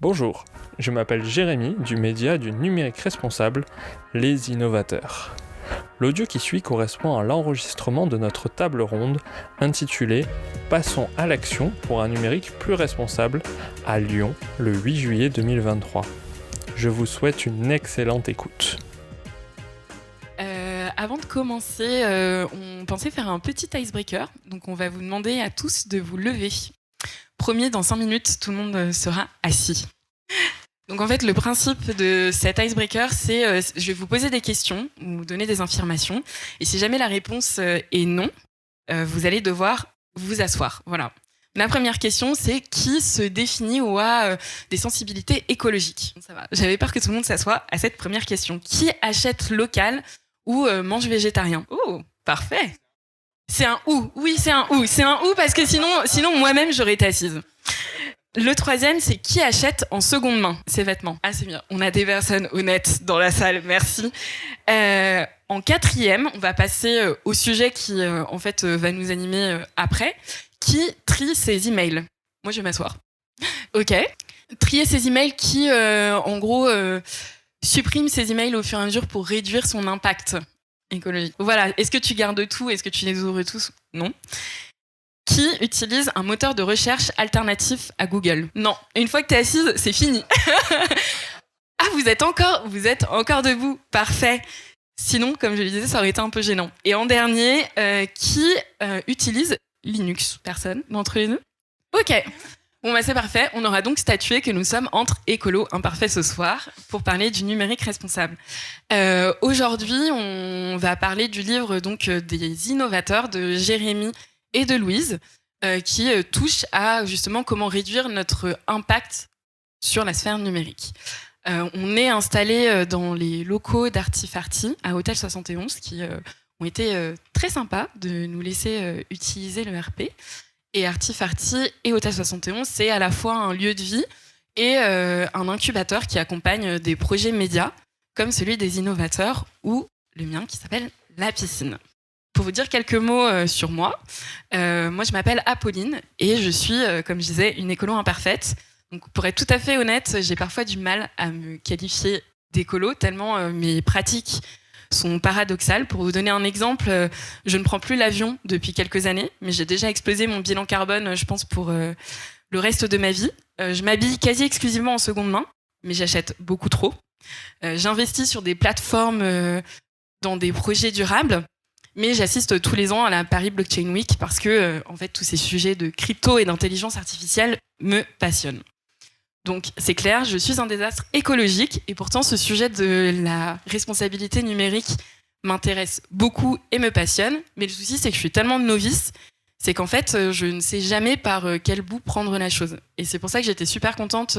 Bonjour, je m'appelle Jérémy du média du numérique responsable, Les Innovateurs. L'audio qui suit correspond à l'enregistrement de notre table ronde intitulée « Passons à l'action pour un numérique plus responsable » à Lyon le 8 juillet 2023. Je vous souhaite une excellente écoute. Avant de commencer, on pensait faire un petit icebreaker. Donc on va vous demander à tous de vous lever. Promis, dans 5 minutes, tout le monde sera assis. Donc en fait, le principe de cet icebreaker, c'est je vais vous poser des questions, vous donner des informations. Et si jamais la réponse est non, vous allez devoir vous asseoir. Voilà. La première question, c'est qui se définit ou a des sensibilités écologiques ? Ça va. J'avais peur que tout le monde s'assoie à cette première question. Qui achète local ou mange végétarien ? Oh, parfait. C'est un ou. Oui, c'est un ou. C'est un ou parce que sinon moi-même, j'aurais été assise. Le troisième, c'est qui achète en seconde main ses vêtements ? Ah, c'est bien. On a des personnes honnêtes dans la salle. Merci. En quatrième, on va passer au sujet qui, va nous animer après. Qui trie ses emails ? Moi, je vais m'asseoir. Ok. Trier ses emails qui, supprime ses emails au fur et à mesure pour réduire son impact écologique. Voilà. Est-ce que tu gardes tout ? Est-ce que tu les ouvres tous ? Non. Qui utilise un moteur de recherche alternatif à Google ? Non. Une fois que tu es assise, c'est fini. Ah, vous êtes encore debout. Parfait. Sinon, comme je le disais, ça aurait été un peu gênant. Et en dernier, qui utilise Linux ? Personne d'entre les deux ? Ok. Bon, bah c'est parfait. On aura donc statué que nous sommes entre écolos imparfaits ce soir pour parler du numérique responsable. Aujourd'hui, on va parler du livre donc des innovateurs de Jérémy et de Louise, qui touche à justement comment réduire notre impact sur la sphère numérique. On est installé dans les locaux d'Artifarty à Hôtel 71, qui ont été très sympas de nous laisser utiliser le RP. Et Artifarty et Hôtel 71, c'est à la fois un lieu de vie et un incubateur qui accompagne des projets médias, comme celui des innovateurs ou le mien qui s'appelle La Piscine. Pour vous dire quelques mots sur moi, moi je m'appelle Apolline et je suis, comme je disais, une écolo imparfaite. Donc pour être tout à fait honnête, j'ai parfois du mal à me qualifier d'écolo, tellement mes pratiques sont paradoxales. Pour vous donner un exemple, je ne prends plus l'avion depuis quelques années, mais j'ai déjà explosé mon bilan carbone, je pense, pour le reste de ma vie. Je m'habille quasi exclusivement en seconde main, mais j'achète beaucoup trop. J'investis sur des plateformes dans des projets durables. Mais j'assiste tous les ans à la Paris Blockchain Week parce que, tous ces sujets de crypto et d'intelligence artificielle me passionnent. Donc, c'est clair, je suis un désastre écologique et pourtant, ce sujet de la responsabilité numérique m'intéresse beaucoup et me passionne. Mais le souci, c'est que je suis tellement novice, c'est qu'en fait, je ne sais jamais par quel bout prendre la chose. Et c'est pour ça que j'étais super contente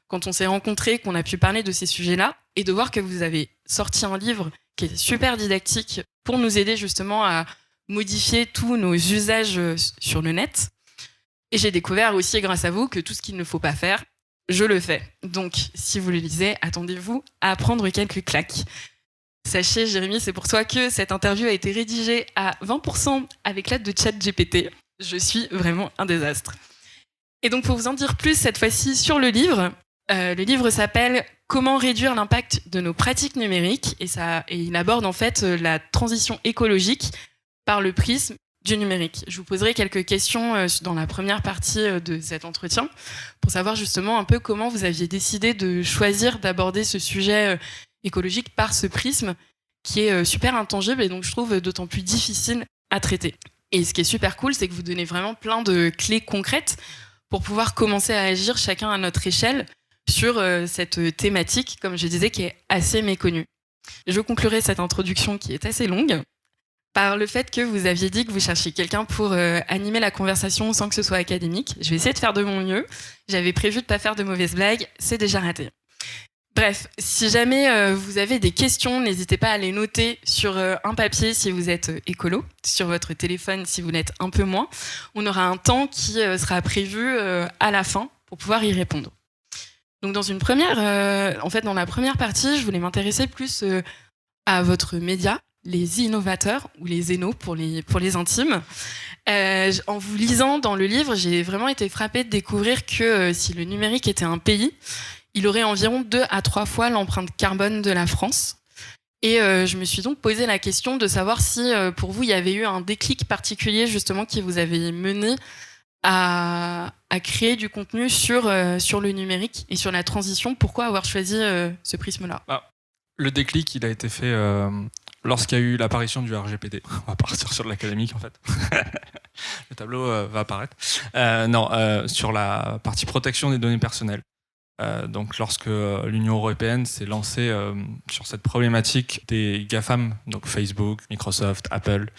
quand on s'est rencontrés, qu'on a pu parler de ces sujets-là et de voir que vous avez sorti un livre qui est super didactique pour nous aider justement à modifier tous nos usages sur le net. Et j'ai découvert aussi, grâce à vous, que tout ce qu'il ne faut pas faire, je le fais. Donc, si vous le lisez, attendez-vous à prendre quelques claques. Sachez, Jérémy, c'est pour toi que cette interview a été rédigée à 20% avec l'aide de ChatGPT. Je suis vraiment un désastre. Et donc, pour vous en dire plus cette fois-ci sur le livre s'appelle « Comment réduire l'impact de nos pratiques numériques » et il aborde en fait la transition écologique par le prisme du numérique. Je vous poserai quelques questions dans la première partie de cet entretien pour savoir justement un peu comment vous aviez décidé de choisir d'aborder ce sujet écologique par ce prisme qui est super intangible et donc je trouve d'autant plus difficile à traiter. Et ce qui est super cool, c'est que vous donnez vraiment plein de clés concrètes pour pouvoir commencer à agir chacun à notre échelle sur cette thématique, comme je disais, qui est assez méconnue. Je conclurai cette introduction qui est assez longue par le fait que vous aviez dit que vous cherchiez quelqu'un pour animer la conversation sans que ce soit académique. Je vais essayer de faire de mon mieux. J'avais prévu de ne pas faire de mauvaises blagues, c'est déjà raté. Bref, si jamais vous avez des questions, n'hésitez pas à les noter sur un papier si vous êtes écolo, sur votre téléphone si vous l'êtes un peu moins. On aura un temps qui sera prévu à la fin pour pouvoir y répondre. Donc dans la première partie, je voulais m'intéresser plus à votre média, les innovateurs, ou les zénos pour les intimes. En vous lisant dans le livre, j'ai vraiment été frappée de découvrir que si le numérique était un pays, il aurait environ 2 à 3 fois l'empreinte carbone de la France. Et je me suis donc posé la question de savoir si pour vous il y avait eu un déclic particulier justement qui vous avait mené à créer du contenu sur le numérique et sur la transition. Pourquoi avoir choisi ce prisme-là ? Le déclic, il a été fait lorsqu'il y a eu l'apparition du RGPD. On va partir sur l'académique en fait. Le tableau va apparaître. Sur la partie protection des données personnelles. Donc lorsque l'Union européenne s'est lancée sur cette problématique des GAFAM, donc Facebook, Microsoft, Apple,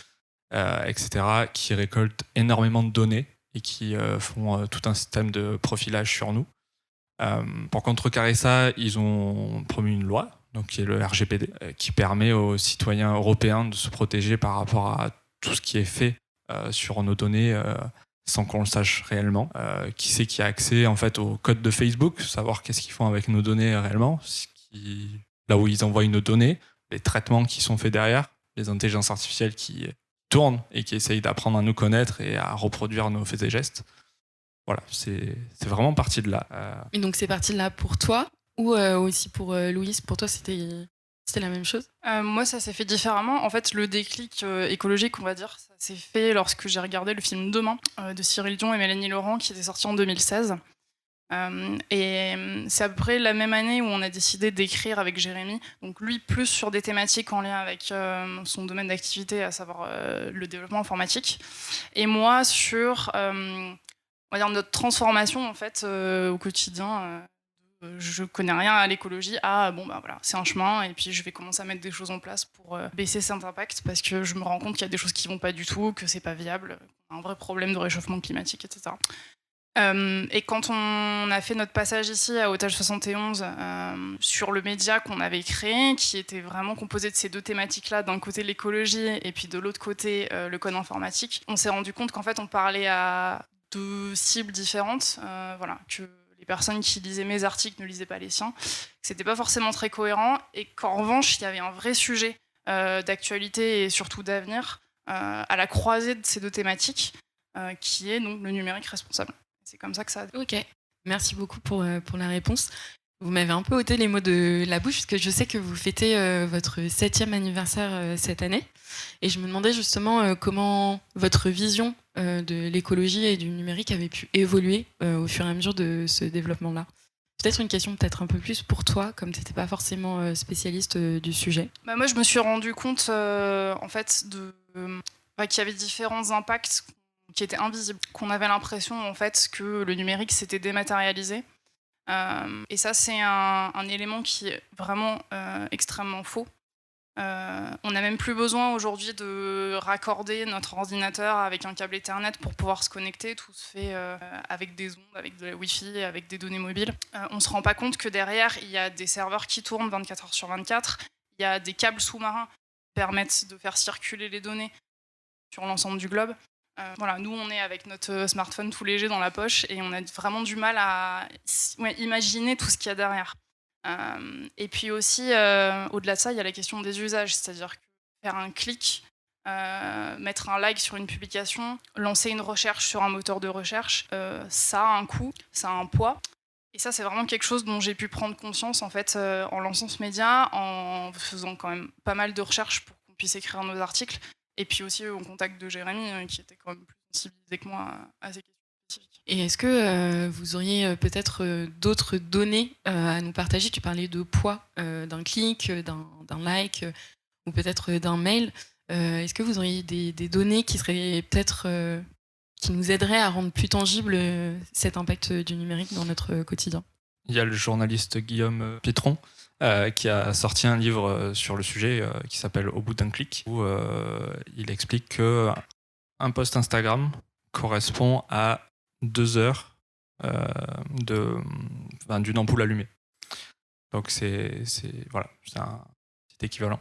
etc., qui récoltent énormément de données et qui font tout un système de profilage sur nous. Pour contrecarrer ça, ils ont promu une loi, donc qui est le RGPD, qui permet aux citoyens européens de se protéger par rapport à tout ce qui est fait sur nos données sans qu'on le sache réellement. Qui c'est qui a accès en fait au code de Facebook, savoir qu'est-ce qu'ils font avec nos données réellement, là où ils envoient nos données, les traitements qui sont faits derrière, les intelligences artificielles qui tournent et qui essayent d'apprendre à nous connaître et à reproduire nos faits et gestes. Voilà, c'est vraiment parti de là. Et donc c'est parti de là pour toi ou aussi pour Louise, pour toi c'était la même chose ? Moi, ça s'est fait différemment. En fait, le déclic écologique, on va dire, ça s'est fait lorsque j'ai regardé le film Demain de Cyril Dion et Mélanie Laurent qui était sorti en 2016. Et c'est à peu près la même année où on a décidé d'écrire avec Jérémy. Donc lui, plus sur des thématiques en lien avec son domaine d'activité, à savoir le développement informatique. Et moi, sur on va dire notre transformation en fait au quotidien. Je connais rien à l'écologie, voilà, c'est un chemin et puis je vais commencer à mettre des choses en place pour baisser cet impact parce que je me rends compte qu'il y a des choses qui vont pas du tout, que c'est pas viable, qu'on a un vrai problème de réchauffement climatique, etc. Et quand on a fait notre passage ici à Otage 71 sur le média qu'on avait créé, qui était vraiment composé de ces deux thématiques-là, d'un côté l'écologie et puis de l'autre côté le code informatique, on s'est rendu compte qu'en fait on parlait à deux cibles différentes, que les personnes qui lisaient mes articles ne lisaient pas les siens, que c'était pas forcément très cohérent et qu'en revanche il y avait un vrai sujet d'actualité et surtout d'avenir à la croisée de ces deux thématiques qui est donc le numérique responsable. C'est comme ça que ça a... Ok, merci beaucoup pour la réponse. Vous m'avez un peu ôté les mots de la bouche parce que je sais que vous fêtez votre 7e anniversaire cette année et je me demandais justement comment votre vision de l'écologie et du numérique avait pu évoluer au fur et à mesure de ce développement-là. Peut-être une question peut-être un peu plus pour toi, comme tu n'étais pas forcément spécialiste du sujet. Moi, je me suis rendu compte en fait qu'il y avait différents impacts qui étaient invisibles, qu'on avait l'impression en fait que le numérique s'était dématérialisé. Et ça, c'est un élément qui est vraiment extrêmement faux. On n'a même plus besoin aujourd'hui de raccorder notre ordinateur avec un câble Ethernet pour pouvoir se connecter. Tout se fait avec des ondes, avec de la Wi-Fi, avec des données mobiles. On ne se rend pas compte que derrière, il y a des serveurs qui tournent 24 heures sur 24. Il y a des câbles sous-marins qui permettent de faire circuler les données sur l'ensemble du globe. Nous, on est avec notre smartphone tout léger dans la poche et on a vraiment du mal à imaginer tout ce qu'il y a derrière. Et puis aussi, au-delà de ça, il y a la question des usages, c'est-à-dire que faire un clic, mettre un like sur une publication, lancer une recherche sur un moteur de recherche, ça a un coût, ça a un poids. Et ça, c'est vraiment quelque chose dont j'ai pu prendre conscience en fait, en lançant ce média, en faisant quand même pas mal de recherches pour qu'on puisse écrire nos articles. Et puis aussi au contact de Jérémy, qui était quand même plus sensibilisé que moi à ces questions spécifiques. Et est-ce que vous auriez peut-être d'autres données à nous partager ? Tu parlais de poids d'un clic, d'un like ou peut-être d'un mail. Est-ce que vous auriez des données qui seraient peut-être qui nous aideraient à rendre plus tangible cet impact du numérique dans notre quotidien ? Il y a le journaliste Guillaume Pietron qui a sorti un livre sur le sujet qui s'appelle Au bout d'un clic, où il explique qu'un post Instagram correspond à 2 heures d'une ampoule allumée. Donc c'est équivalent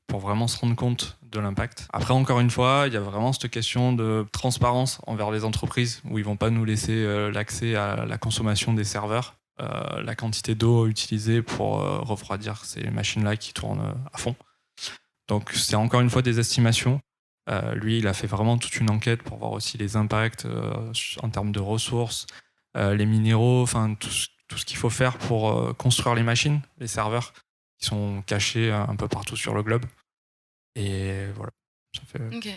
pour vraiment se rendre compte de l'impact. Après, encore une fois, il y a vraiment cette question de transparence envers les entreprises où ils vont pas nous laisser l'accès à la consommation des serveurs. La quantité d'eau utilisée pour refroidir ces machines-là qui tournent à fond. Donc c'est encore une fois des estimations. Lui, il a fait vraiment toute une enquête pour voir aussi les impacts en termes de ressources, les minéraux, enfin tout ce qu'il faut faire pour construire les machines, les serveurs qui sont cachés un peu partout sur le globe. Et voilà. Ça fait... Ok.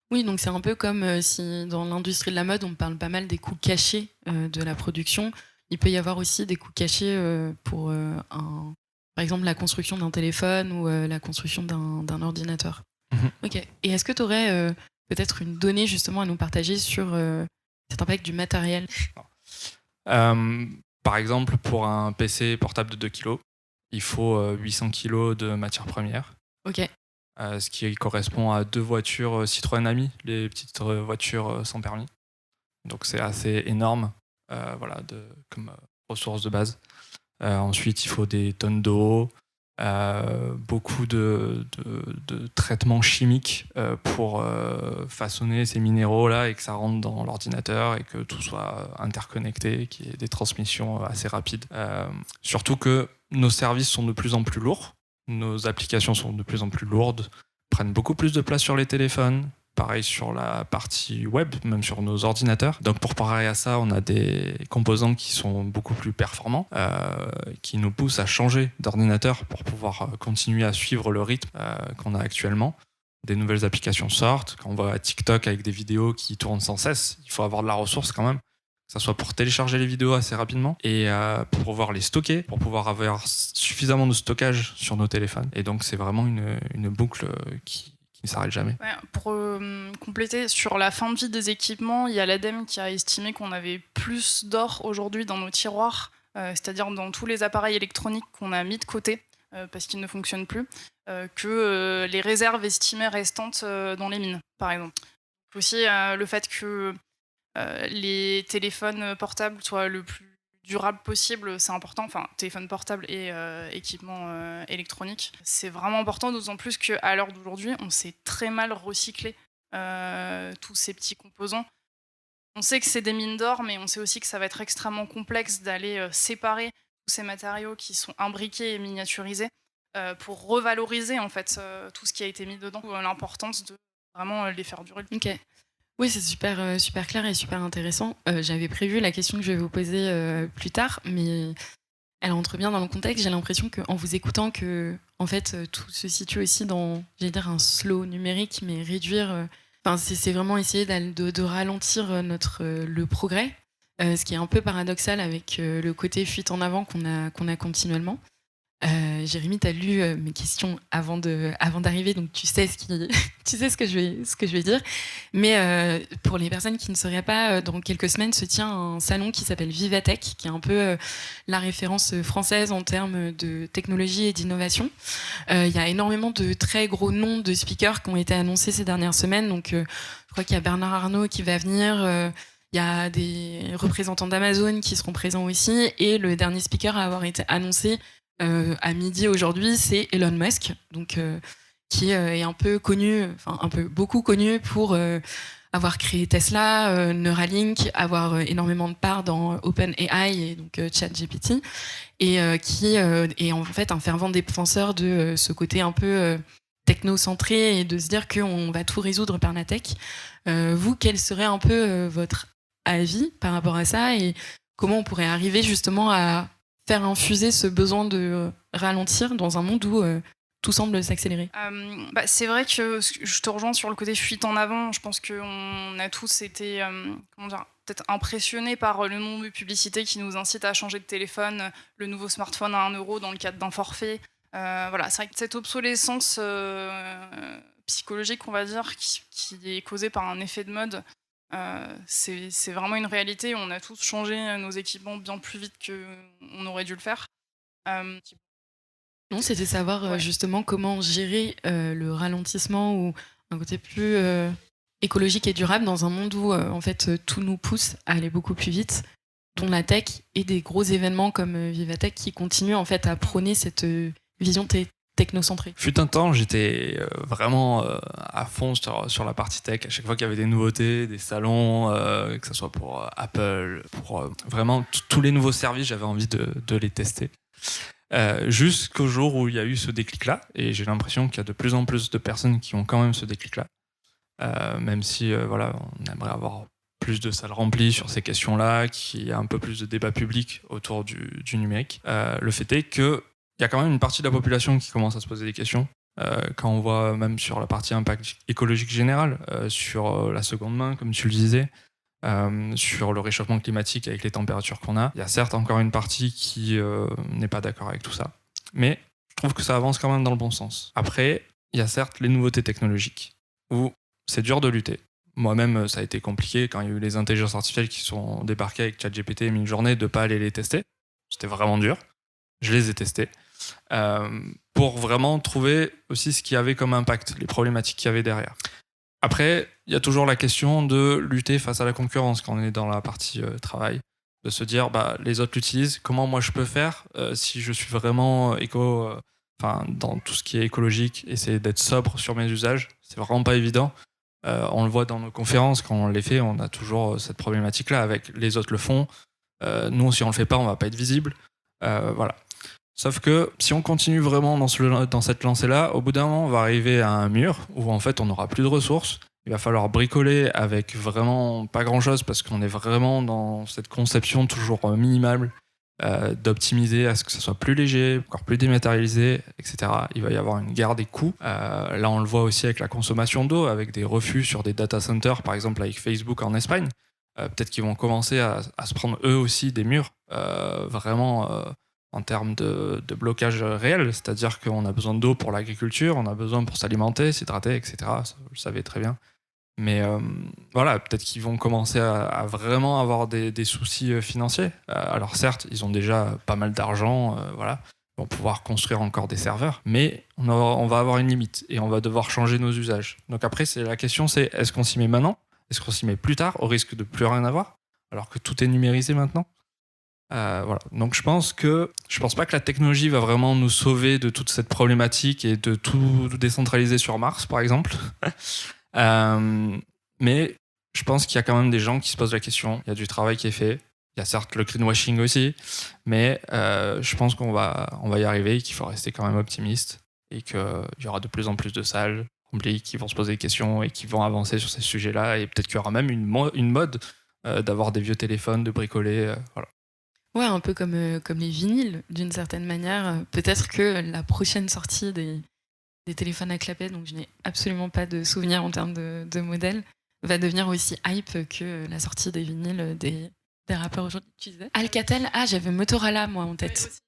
Oui, donc c'est un peu comme si dans l'industrie de la mode, on parle pas mal des coûts cachés de la production. Il peut y avoir aussi des coûts cachés pour, par exemple, la construction d'un téléphone ou la construction d'un ordinateur. Ok. Et est-ce que tu aurais peut-être une donnée justement à nous partager sur cet impact du matériel? Par exemple, pour un PC portable de 2 kg, il faut 800 kg de matières premières. Ok. Ce qui correspond à 2 voitures Citroën Ami, les petites voitures sans permis. Donc c'est assez énorme comme ressource de base. Ensuite, il faut des tonnes d'eau, beaucoup de traitements chimiques pour façonner ces minéraux-là et que ça rentre dans l'ordinateur et que tout soit interconnecté, qu'il y ait des transmissions assez rapides. Surtout que nos services sont de plus en plus lourds. Nos applications sont de plus en plus lourdes, prennent beaucoup plus de place sur les téléphones, pareil sur la partie web, même sur nos ordinateurs. Donc pour parer à ça, on a des composants qui sont beaucoup plus performants, qui nous poussent à changer d'ordinateur pour pouvoir continuer à suivre le rythme qu'on a actuellement. Des nouvelles applications sortent, quand on va TikTok avec des vidéos qui tournent sans cesse, il faut avoir de la ressource quand même. Que ça soit pour télécharger les vidéos assez rapidement et pour pouvoir les stocker, pour pouvoir avoir suffisamment de stockage sur nos téléphones. Et donc c'est vraiment une boucle qui ne s'arrête jamais. Ouais, pour compléter, sur la fin de vie des équipements, il y a l'ADEME qui a estimé qu'on avait plus d'or aujourd'hui dans nos tiroirs, c'est-à-dire dans tous les appareils électroniques qu'on a mis de côté parce qu'ils ne fonctionnent plus, que les réserves estimées restantes dans les mines, par exemple. Aussi le fait que les téléphones portables soient le plus durable possible, c'est important. Enfin, téléphone portable et équipement électronique, c'est vraiment important, d'autant plus qu'à l'heure d'aujourd'hui, on sait très mal recycler tous ces petits composants. On sait que c'est des mines d'or, mais on sait aussi que ça va être extrêmement complexe d'aller séparer tous ces matériaux qui sont imbriqués et miniaturisés pour revaloriser en fait tout ce qui a été mis dedans. L'importance de vraiment les faire durer. Ok. Oui, c'est super, super clair et super intéressant. J'avais prévu la question que je vais vous poser plus tard, mais elle rentre bien dans le contexte. J'ai l'impression qu'en vous écoutant, que en fait, tout se situe aussi dans, j'allais dire, un slow numérique, mais réduire. C'est vraiment essayer de ralentir le progrès, ce qui est un peu paradoxal avec le côté fuite en avant qu'on a continuellement. Jérémy, tu as lu mes questions avant d'arriver, donc tu sais ce que je vais dire. Mais pour les personnes qui ne sauraient pas, dans quelques semaines se tient un salon qui s'appelle Vivatech, qui est un peu la référence française en termes de technologie et d'innovation. Il y a énormément de très gros noms de speakers qui ont été annoncés ces dernières semaines. Donc, je crois qu'il y a Bernard Arnault qui va venir. Il y a des représentants d'Amazon qui seront présents aussi. Et le dernier speaker à avoir été annoncé à midi aujourd'hui, c'est Elon Musk, donc qui est un peu connu, beaucoup connu pour avoir créé Tesla, Neuralink, avoir énormément de parts dans OpenAI et donc ChatGPT, et qui est en fait un fervent défenseur de ce côté un peu technocentré et de se dire qu'on va tout résoudre par la tech. Vous, quel serait un peu votre avis par rapport à ça et comment on pourrait arriver justement à faire infuser ce besoin de ralentir dans un monde où tout semble s'accélérer? C'est vrai que je te rejoins sur le côté fuite en avant. Je pense qu'on a tous été peut-être impressionnés par le nombre de publicités qui nous incitent à changer de téléphone, le nouveau smartphone à 1 € dans le cadre d'un forfait. Voilà, c'est vrai que cette obsolescence psychologique, on va dire, qui est causée par un effet de mode, c'est vraiment une réalité. On a tous changé nos équipements bien plus vite qu'on aurait dû le faire. Non, c'était savoir justement comment gérer le ralentissement ou un côté plus écologique et durable dans un monde où en fait tout nous pousse à aller beaucoup plus vite, dont la tech et des gros événements comme Vivatech qui continuent en fait à prôner cette vision technocentrée. Fut un temps, j'étais vraiment à fond sur la partie tech. À chaque fois qu'il y avait des nouveautés, des salons, que ce soit pour Apple, pour vraiment tous les nouveaux services, j'avais envie de les tester. jusqu'au jour où il y a eu ce déclic-là. Et j'ai l'impression qu'il y a de plus en plus de personnes qui ont quand même ce déclic-là. Même si voilà, on aimerait avoir plus de salles remplies sur ces questions-là, qu'il y a un peu plus de débat public autour du numérique. Le fait est qu'il y a quand même une partie de la population qui commence à se poser des questions. Quand on voit même sur la partie impact écologique général, sur la seconde main, comme tu le disais, sur le réchauffement climatique avec les températures qu'on a, il y a certes encore une partie qui n'est pas d'accord avec tout ça. Mais je trouve que ça avance quand même dans le bon sens. Après, il y a certes les nouveautés technologiques, où c'est dur de lutter. Moi-même, ça a été compliqué quand il y a eu les intelligences artificielles qui sont débarquées avec ChatGPT et Midjourney de ne pas aller les tester. C'était vraiment dur. Je les ai testés. Pour vraiment trouver aussi ce qu'il y avait comme impact, les problématiques qu'il y avait derrière. Après, il y a toujours la question de lutter face à la concurrence quand on est dans la partie travail. De se dire, les autres l'utilisent, comment moi je peux faire si je suis vraiment dans tout ce qui est écologique, essayer d'être sobre sur mes usages, c'est vraiment pas évident. On le voit dans nos conférences, quand on les fait, on a toujours cette problématique-là avec les autres le font. Nous, si on le fait pas, on va pas être visible. Voilà. Sauf que si on continue vraiment dans cette lancée-là, au bout d'un moment, on va arriver à un mur où en fait, on n'aura plus de ressources. Il va falloir bricoler avec vraiment pas grand-chose parce qu'on est vraiment dans cette conception toujours minimale d'optimiser à ce que ça soit plus léger, encore plus dématérialisé, etc. Il va y avoir une guerre des coûts. Là, on le voit aussi avec la consommation d'eau, avec des refus sur des data centers, par exemple avec Facebook en Espagne. Peut-être qu'ils vont commencer à se prendre eux aussi des murs, vraiment en termes de blocage réel. C'est-à-dire qu'on a besoin d'eau pour l'agriculture, on a besoin pour s'alimenter, s'hydrater, etc. Ça, vous le savez très bien. Mais voilà, peut-être qu'ils vont commencer à vraiment avoir des soucis financiers. Alors certes, ils ont déjà pas mal d'argent, voilà. Ils vont pouvoir construire encore des serveurs, mais on va avoir une limite et on va devoir changer nos usages. Donc après, la question c'est, est-ce qu'on s'y met maintenant ? Est-ce qu'on s'y met plus tard, au risque de plus rien avoir, alors que tout est numérisé maintenant ? Voilà. Donc je pense pas que la technologie va vraiment nous sauver de toute cette problématique et de tout décentraliser sur Mars, par exemple. Mais je pense qu'il y a quand même des gens qui se posent la question. Il y a du travail qui est fait. Il y a certes le greenwashing aussi, mais je pense qu'on va y arriver et qu'il faut rester quand même optimiste et qu'il y aura de plus en plus de salles remplies qui vont se poser des questions et qui vont avancer sur ces sujets-là. Et peut-être qu'il y aura même une mode d'avoir des vieux téléphones, de bricoler. Voilà. Ouais, un peu comme les vinyles, d'une certaine manière. Peut-être que la prochaine sortie des téléphones à clapet, donc je n'ai absolument pas de souvenir en termes de modèle, va devenir aussi hype que la sortie des vinyles des rappeurs aujourd'hui. Tu disais Alcatel, j'avais Motorola moi en tête.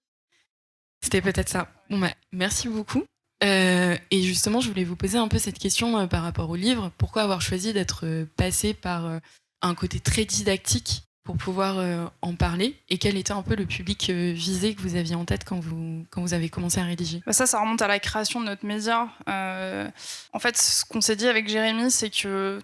C'était peut-être ça. Bon, merci beaucoup. Et justement, je voulais vous poser un peu cette question par rapport au livre. Pourquoi avoir choisi d'être passé par un côté très didactique pour pouvoir en parler, et quel était un peu le public visé que vous aviez en tête quand vous avez commencé à rédiger ? Ça remonte à la création de notre média. En fait, ce qu'on s'est dit avec Jérémy, c'est que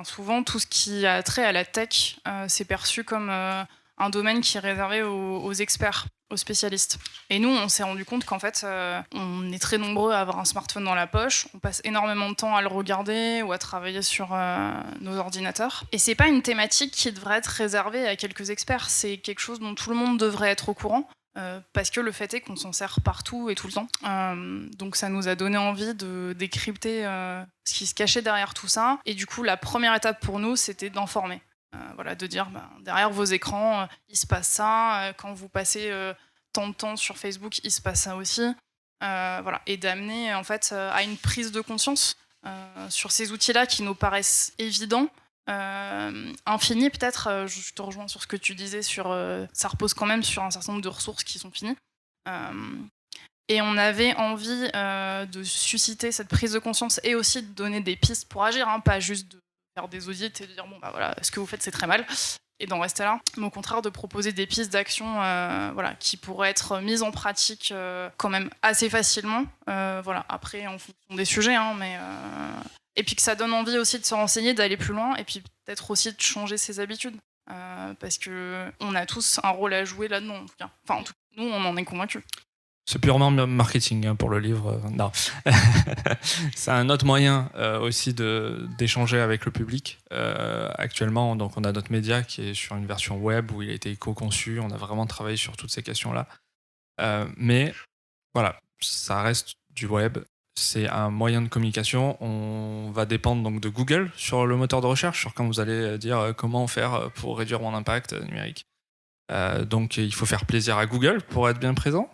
souvent tout ce qui a trait à la tech, c'est perçu comme un domaine qui est réservé aux experts, aux spécialistes. Et nous, on s'est rendu compte qu'en fait, on est très nombreux à avoir un smartphone dans la poche, on passe énormément de temps à le regarder ou à travailler sur nos ordinateurs. Et c'est pas une thématique qui devrait être réservée à quelques experts, c'est quelque chose dont tout le monde devrait être au courant. Parce que le fait est qu'on s'en sert partout et tout le temps. Donc ça nous a donné envie de décrypter ce qui se cachait derrière tout ça. Et du coup, la première étape pour nous, c'était d'informer. De dire derrière vos écrans il se passe ça, quand vous passez tant de temps sur Facebook il se passe ça aussi, et d'amener en fait à une prise de conscience sur ces outils-là qui nous paraissent évidents, infinis peut-être. Je te rejoins sur ce que tu disais ça repose quand même sur un certain nombre de ressources qui sont finies, et on avait envie de susciter cette prise de conscience et aussi de donner des pistes pour agir, pas juste de faire des audits et de dire ce que vous faites c'est très mal et d'en rester là, mais au contraire de proposer des pistes d'action qui pourraient être mises en pratique quand même assez facilement, après en fonction des sujets, et puis que ça donne envie aussi de se renseigner, d'aller plus loin, et puis peut-être aussi de changer ses habitudes, parce qu'on a tous un rôle à jouer là-dedans en tout cas. En tout cas, nous on en est convaincus. C'est purement marketing pour le livre. Non. C'est un autre moyen aussi d'échanger avec le public. Actuellement, donc, on a notre média qui est sur une version web où il a été co-conçu. On a vraiment travaillé sur toutes ces questions-là. Mais voilà, ça reste du web. C'est un moyen de communication. On va dépendre donc de Google sur le moteur de recherche, sur quand vous allez dire comment faire pour réduire mon impact numérique. Donc il faut faire plaisir à Google pour être bien présent.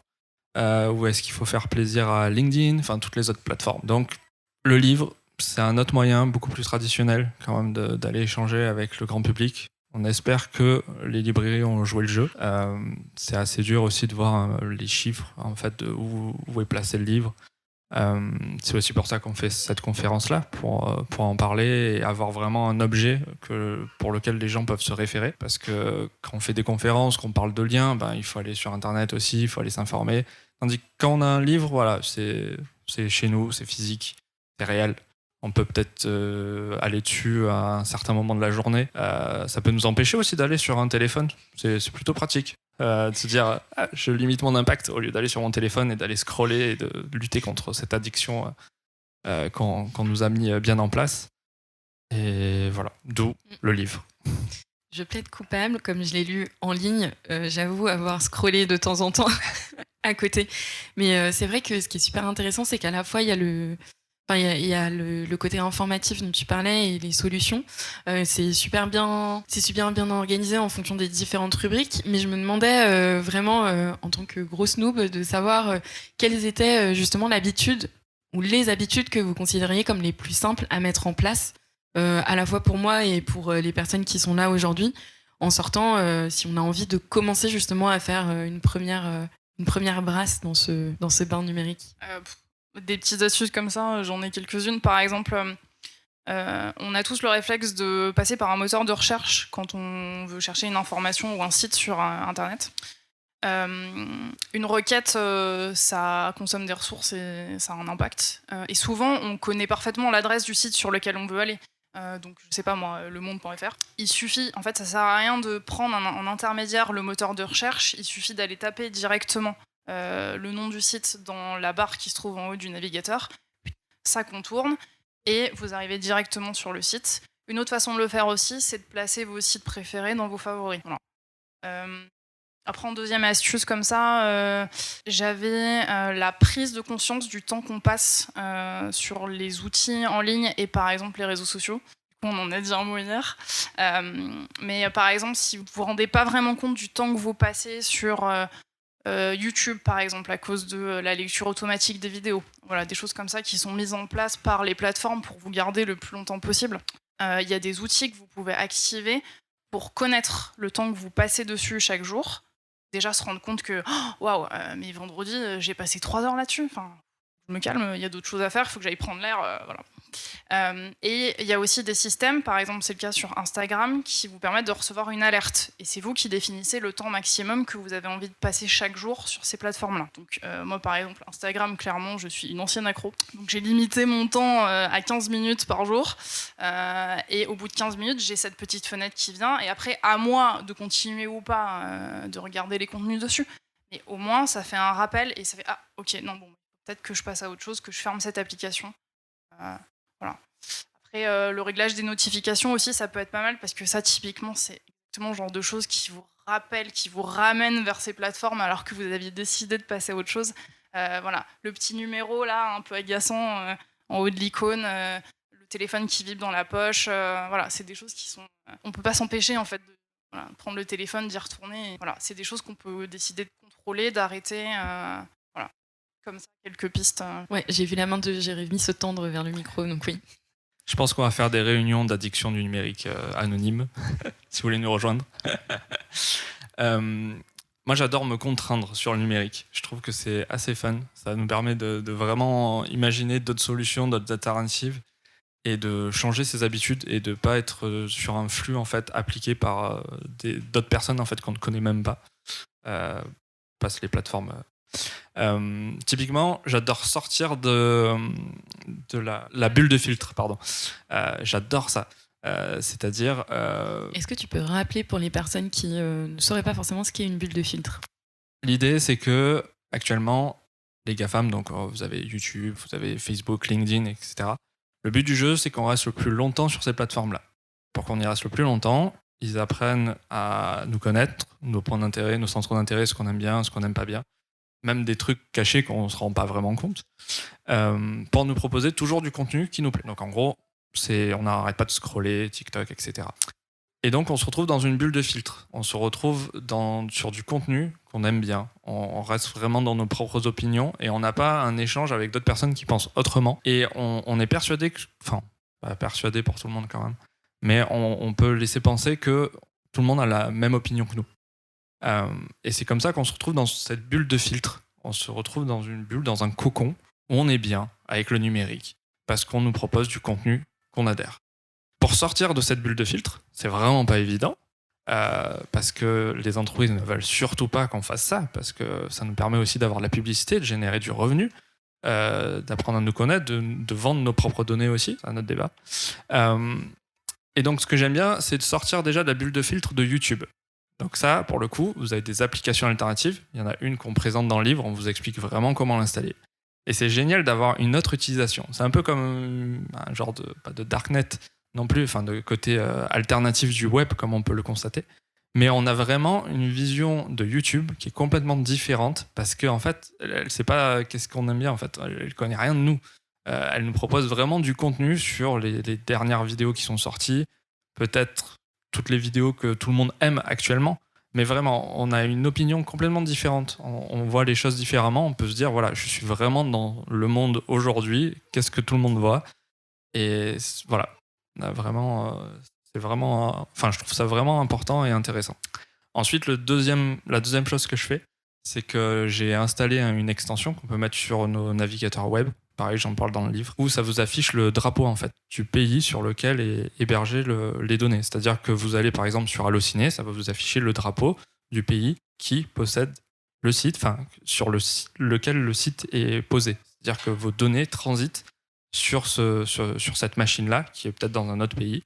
Ou est-ce qu'il faut faire plaisir à LinkedIn, enfin toutes les autres plateformes. Donc le livre, c'est un autre moyen beaucoup plus traditionnel quand même d'aller échanger avec le grand public. On espère que les librairies ont joué le jeu. C'est assez dur aussi de voir les chiffres en fait de où est placé le livre. C'est aussi pour ça qu'on fait cette conférence-là, pour en parler et avoir vraiment un objet pour lequel les gens peuvent se référer. Parce que quand on fait des conférences, qu'on parle de liens, il faut aller sur Internet aussi, il faut aller s'informer. Tandis que quand on a un livre, voilà, c'est chez nous, c'est physique, c'est réel. On peut peut-être aller dessus à un certain moment de la journée. Ça peut nous empêcher aussi d'aller sur un téléphone. C'est plutôt pratique. De se dire je limite mon impact au lieu d'aller sur mon téléphone et d'aller scroller et de lutter contre cette addiction qu'on nous a mis bien en place. Et voilà, d'où le livre. Je plaide coupable, comme je l'ai lu en ligne, j'avoue avoir scrollé de temps en temps à côté. Mais c'est vrai que ce qui est super intéressant, c'est qu'à la fois, il y a le côté informatif dont tu parlais et les solutions. C'est super bien organisé en fonction des différentes rubriques. Mais je me demandais vraiment, en tant que grosse noob, de savoir quelles étaient justement l'habitude ou les habitudes que vous considériez comme les plus simples à mettre en place, à la fois pour moi et pour les personnes qui sont là aujourd'hui, en sortant, si on a envie de commencer justement à faire une première brasse dans ce bain numérique. Des petites astuces comme ça, j'en ai quelques-unes. Par exemple, on a tous le réflexe de passer par un moteur de recherche quand on veut chercher une information ou un site sur Internet. Une requête, ça consomme des ressources et ça a un impact. Et souvent, on connaît parfaitement l'adresse du site sur lequel on veut aller. Donc, je sais pas moi, lemonde.fr. Il suffit, en fait, ça sert à rien de prendre en intermédiaire le moteur de recherche. Il suffit d'aller taper directement le nom du site dans la barre qui se trouve en haut du navigateur. Ça contourne et vous arrivez directement sur le site. Une autre façon de le faire aussi, c'est de placer vos sites préférés dans vos favoris. Voilà. Après, en deuxième astuce comme ça, j'avais la prise de conscience du temps qu'on passe sur les outils en ligne et par exemple les réseaux sociaux. On en a dit un mot hier. Mais par exemple, si vous ne vous rendez pas vraiment compte du temps que vous passez sur YouTube, par exemple, à cause de la lecture automatique des vidéos. Voilà, des choses comme ça qui sont mises en place par les plateformes pour vous garder le plus longtemps possible. Il y a des outils que vous pouvez activer pour connaître le temps que vous passez dessus chaque jour. Déjà se rendre compte que waouh, mais vendredi, j'ai passé 3 heures là-dessus. Enfin, je me calme, il y a d'autres choses à faire, il faut que j'aille prendre l'air. Voilà. Et il y a aussi des systèmes, par exemple c'est le cas sur Instagram, qui vous permettent de recevoir une alerte. Et c'est vous qui définissez le temps maximum que vous avez envie de passer chaque jour sur ces plateformes-là. Donc moi par exemple, Instagram, clairement, je suis une ancienne accro. Donc j'ai limité mon temps à 15 minutes par jour. Et au bout de 15 minutes, j'ai cette petite fenêtre qui vient. Et après, à moi de continuer ou pas de regarder les contenus dessus. Mais au moins, ça fait un rappel et ça fait « Ah, ok, non, bon, peut-être que je passe à autre chose, que je ferme cette application. » Voilà. Après, le réglage des notifications aussi, ça peut être pas mal parce que ça, typiquement, c'est exactement le genre de choses qui vous rappellent, qui vous ramènent vers ces plateformes alors que vous aviez décidé de passer à autre chose. Voilà, le petit numéro là, un peu agaçant en haut de l'icône, le téléphone qui vibre dans la poche. Voilà, c'est des choses qui sont. On peut pas s'empêcher en fait de prendre le téléphone, d'y retourner. Voilà, c'est des choses qu'on peut décider de contrôler, d'arrêter. Voilà, comme ça, quelques pistes. Ouais, j'ai vu la main de Jérémy se tendre vers le micro, donc oui. Je pense qu'on va faire des réunions d'addiction du numérique anonymes, si vous voulez nous rejoindre. Moi, j'adore me contraindre sur le numérique. Je trouve que c'est assez fun. Ça nous permet de vraiment imaginer d'autres solutions, d'autres alternatives et de changer ses habitudes et de ne pas être sur un flux en fait, appliqué par d'autres personnes en fait, qu'on ne connaît même pas. Passe les plateformes. Typiquement, j'adore sortir de la bulle de filtre. Pardon. J'adore ça. C'est-à-dire... Est-ce que tu peux rappeler pour les personnes qui ne sauraient pas forcément ce qu'est une bulle de filtre ? L'idée, c'est que actuellement, les GAFAM, donc vous avez YouTube, vous avez Facebook, LinkedIn, etc. Le but du jeu, c'est qu'on reste le plus longtemps sur ces plateformes-là. Pour qu'on y reste le plus longtemps, ils apprennent à nous connaître, nos points d'intérêt, nos centres d'intérêt, ce qu'on aime bien, ce qu'on n'aime pas bien. même des trucs cachés qu'on ne se rend pas vraiment compte, pour nous proposer toujours du contenu qui nous plaît. Donc en gros, on n'arrête pas de scroller, TikTok, etc. Et donc on se retrouve dans une bulle de filtre. On se retrouve sur du contenu qu'on aime bien. On reste vraiment dans nos propres opinions et on n'a pas un échange avec d'autres personnes qui pensent autrement. Et on est persuadé enfin, pas persuadé pour tout le monde quand même, mais on peut laisser penser que tout le monde a la même opinion que nous. Et c'est comme ça qu'on se retrouve dans cette bulle de filtre. On se retrouve dans une bulle, dans un cocon, où on est bien avec le numérique, parce qu'on nous propose du contenu qu'on adhère. Pour sortir de cette bulle de filtre, c'est vraiment pas évident, parce que les entreprises ne veulent surtout pas qu'on fasse ça, parce que ça nous permet aussi d'avoir de la publicité, de générer du revenu, d'apprendre à nous connaître, de vendre nos propres données aussi, c'est un autre débat. Et donc ce que j'aime bien, c'est de sortir déjà de la bulle de filtre de YouTube. Donc ça, pour le coup, vous avez des applications alternatives. Il y en a une qu'on présente dans le livre, on vous explique vraiment comment l'installer. Et c'est génial d'avoir une autre utilisation. C'est un peu comme un genre pas de darknet non plus, enfin de côté alternatif du web, comme on peut le constater. Mais on a vraiment une vision de YouTube qui est complètement différente parce qu'en fait, elle ne sait pas qu'est-ce qu'on aime bien. En fait, elle ne connaît rien de nous. Elle nous propose vraiment du contenu sur les dernières vidéos qui sont sorties, peut-être toutes les vidéos que tout le monde aime actuellement. Mais vraiment, on a une opinion complètement différente. On voit les choses différemment. On peut se dire, voilà, je suis vraiment dans le monde aujourd'hui. Qu'est-ce que tout le monde voit ? Et voilà, on a vraiment, c'est vraiment, enfin, je trouve ça vraiment important et intéressant. Ensuite, la deuxième chose que je fais, c'est que j'ai installé une extension qu'on peut mettre sur nos navigateurs web. Pareil, j'en parle dans le livre, où ça vous affiche le drapeau en fait du pays sur lequel est hébergé les données. C'est-à-dire que vous allez par exemple sur Allociné, ça va vous afficher le drapeau du pays qui possède le site, enfin sur lequel le site est posé. C'est-à-dire que vos données transitent sur cette machine-là, qui est peut-être dans un autre pays.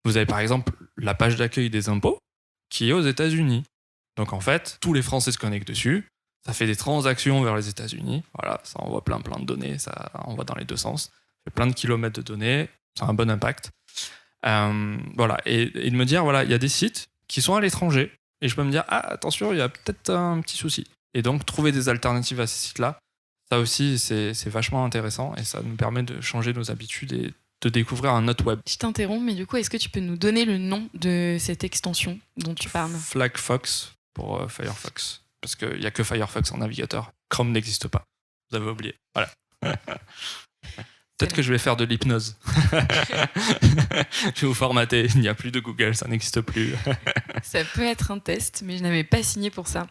Vous avez par exemple la page d'accueil des impôts, qui est aux États-Unis. Donc en fait, tous les Français se connectent dessus. Ça fait des transactions vers les États-Unis. Voilà, ça envoie plein de données, ça envoie dans les deux sens. Ça fait plein de kilomètres de données, ça a un bon impact. Voilà, et de me dire, voilà, il y a des sites qui sont à l'étranger, et je peux me dire, ah, attention, il y a peut-être un petit souci. Et donc, trouver des alternatives à ces sites-là, ça aussi, c'est vachement intéressant, et ça nous permet de changer nos habitudes et de découvrir un autre web. Je t'interromps, mais du coup, est-ce que tu peux nous donner le nom de cette extension dont tu parles ? FlagFox pour Firefox. Parce qu'il n'y a que Firefox en navigateur. Chrome n'existe pas. Vous avez oublié. Voilà. Peut-être que je vais faire de l'hypnose. Je vais vous formater. Il n'y a plus de Google, ça n'existe plus. Ça peut être un test, mais je n'avais pas signé pour ça.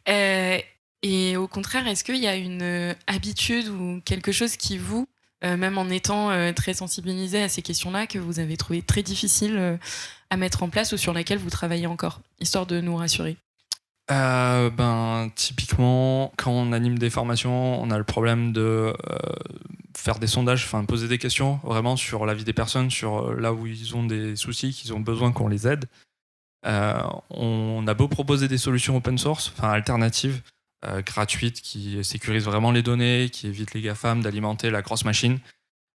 Et au contraire, est-ce qu'il y a une habitude ou quelque chose qui vous, même en étant très sensibilisé à ces questions-là, que vous avez trouvé très difficile à mettre en place ou sur laquelle vous travaillez encore, histoire de nous rassurer ? Typiquement, quand on anime des formations, on a le problème de faire des sondages, enfin poser des questions vraiment sur la vie des personnes, sur là où ils ont des soucis, qu'ils ont besoin qu'on les aide. On a beau proposer des solutions open source, enfin alternatives, gratuites, qui sécurisent vraiment les données, qui évitent les GAFAM d'alimenter la grosse machine.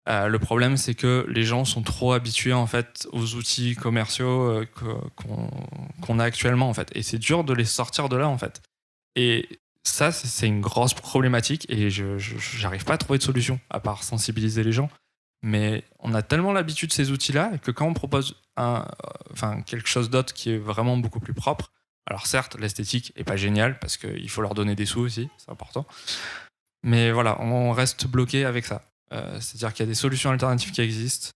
Le problème, c'est que les gens sont trop habitués en fait aux outils commerciaux qu'on a actuellement en fait, et c'est dur de les sortir de là en fait. Et ça, c'est une grosse problématique, et je j'arrive pas à trouver de solution à part sensibiliser les gens. Mais on a tellement l'habitude de ces outils-là que quand on propose quelque chose d'autre qui est vraiment beaucoup plus propre, alors certes, l'esthétique est pas géniale parce qu'il faut leur donner des sous aussi, c'est important. Mais voilà, on reste bloqué avec ça. C'est-à-dire qu'il y a des solutions alternatives qui existent.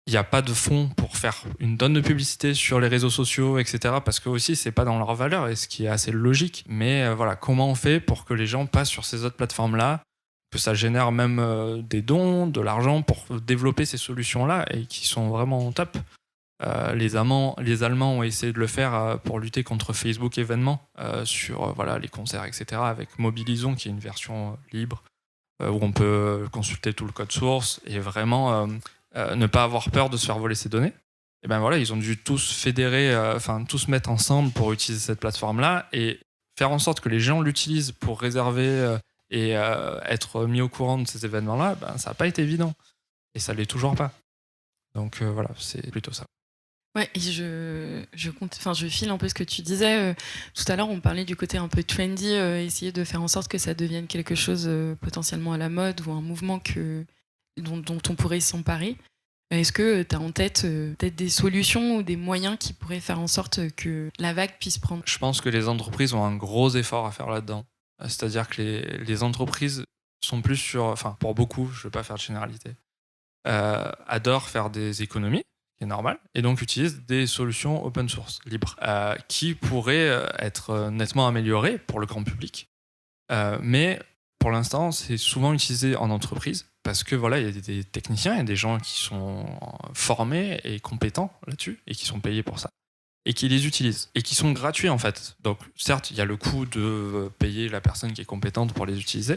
Il n'y a pas de fonds pour faire une tonne de publicité sur les réseaux sociaux, etc. Parce que aussi, c'est pas dans leur valeur, et ce qui est assez logique. Mais voilà, comment on fait pour que les gens passent sur ces autres plateformes-là, que ça génère même des dons, de l'argent pour développer ces solutions-là, et qui sont vraiment top. Les Allemands ont essayé de le faire pour lutter contre Facebook événements sur les concerts, etc. avec Mobilisons, qui est une version libre, où on peut consulter tout le code source et vraiment ne pas avoir peur de se faire voler ses données. Et ben voilà, ils ont dû tous fédérer, tous mettre ensemble pour utiliser cette plateforme-là et faire en sorte que les gens l'utilisent pour réserver et être mis au courant de ces événements-là. Ça n'a pas été évident et ça l'est toujours pas. Donc voilà, c'est plutôt ça. Ouais, et je file un peu ce que tu disais. Tout à l'heure, on parlait du côté un peu trendy, essayer de faire en sorte que ça devienne quelque chose potentiellement à la mode ou un mouvement dont on pourrait s'emparer. Est-ce que tu as en tête peut-être des solutions ou des moyens qui pourraient faire en sorte que la vague puisse prendre? Je pense que les entreprises ont un gros effort à faire là-dedans. C'est-à-dire que les entreprises sont plus pour beaucoup, je ne veux pas faire de généralité, adorent faire des économies, qui est normal, et donc utilisent des solutions open source, libres, qui pourraient être nettement améliorées pour le grand public. Mais pour l'instant, c'est souvent utilisé en entreprise parce que voilà, il y a des techniciens, il y a des gens qui sont formés et compétents là-dessus et qui sont payés pour ça et qui les utilisent et qui sont gratuits en fait. Donc certes, il y a le coût de payer la personne qui est compétente pour les utiliser,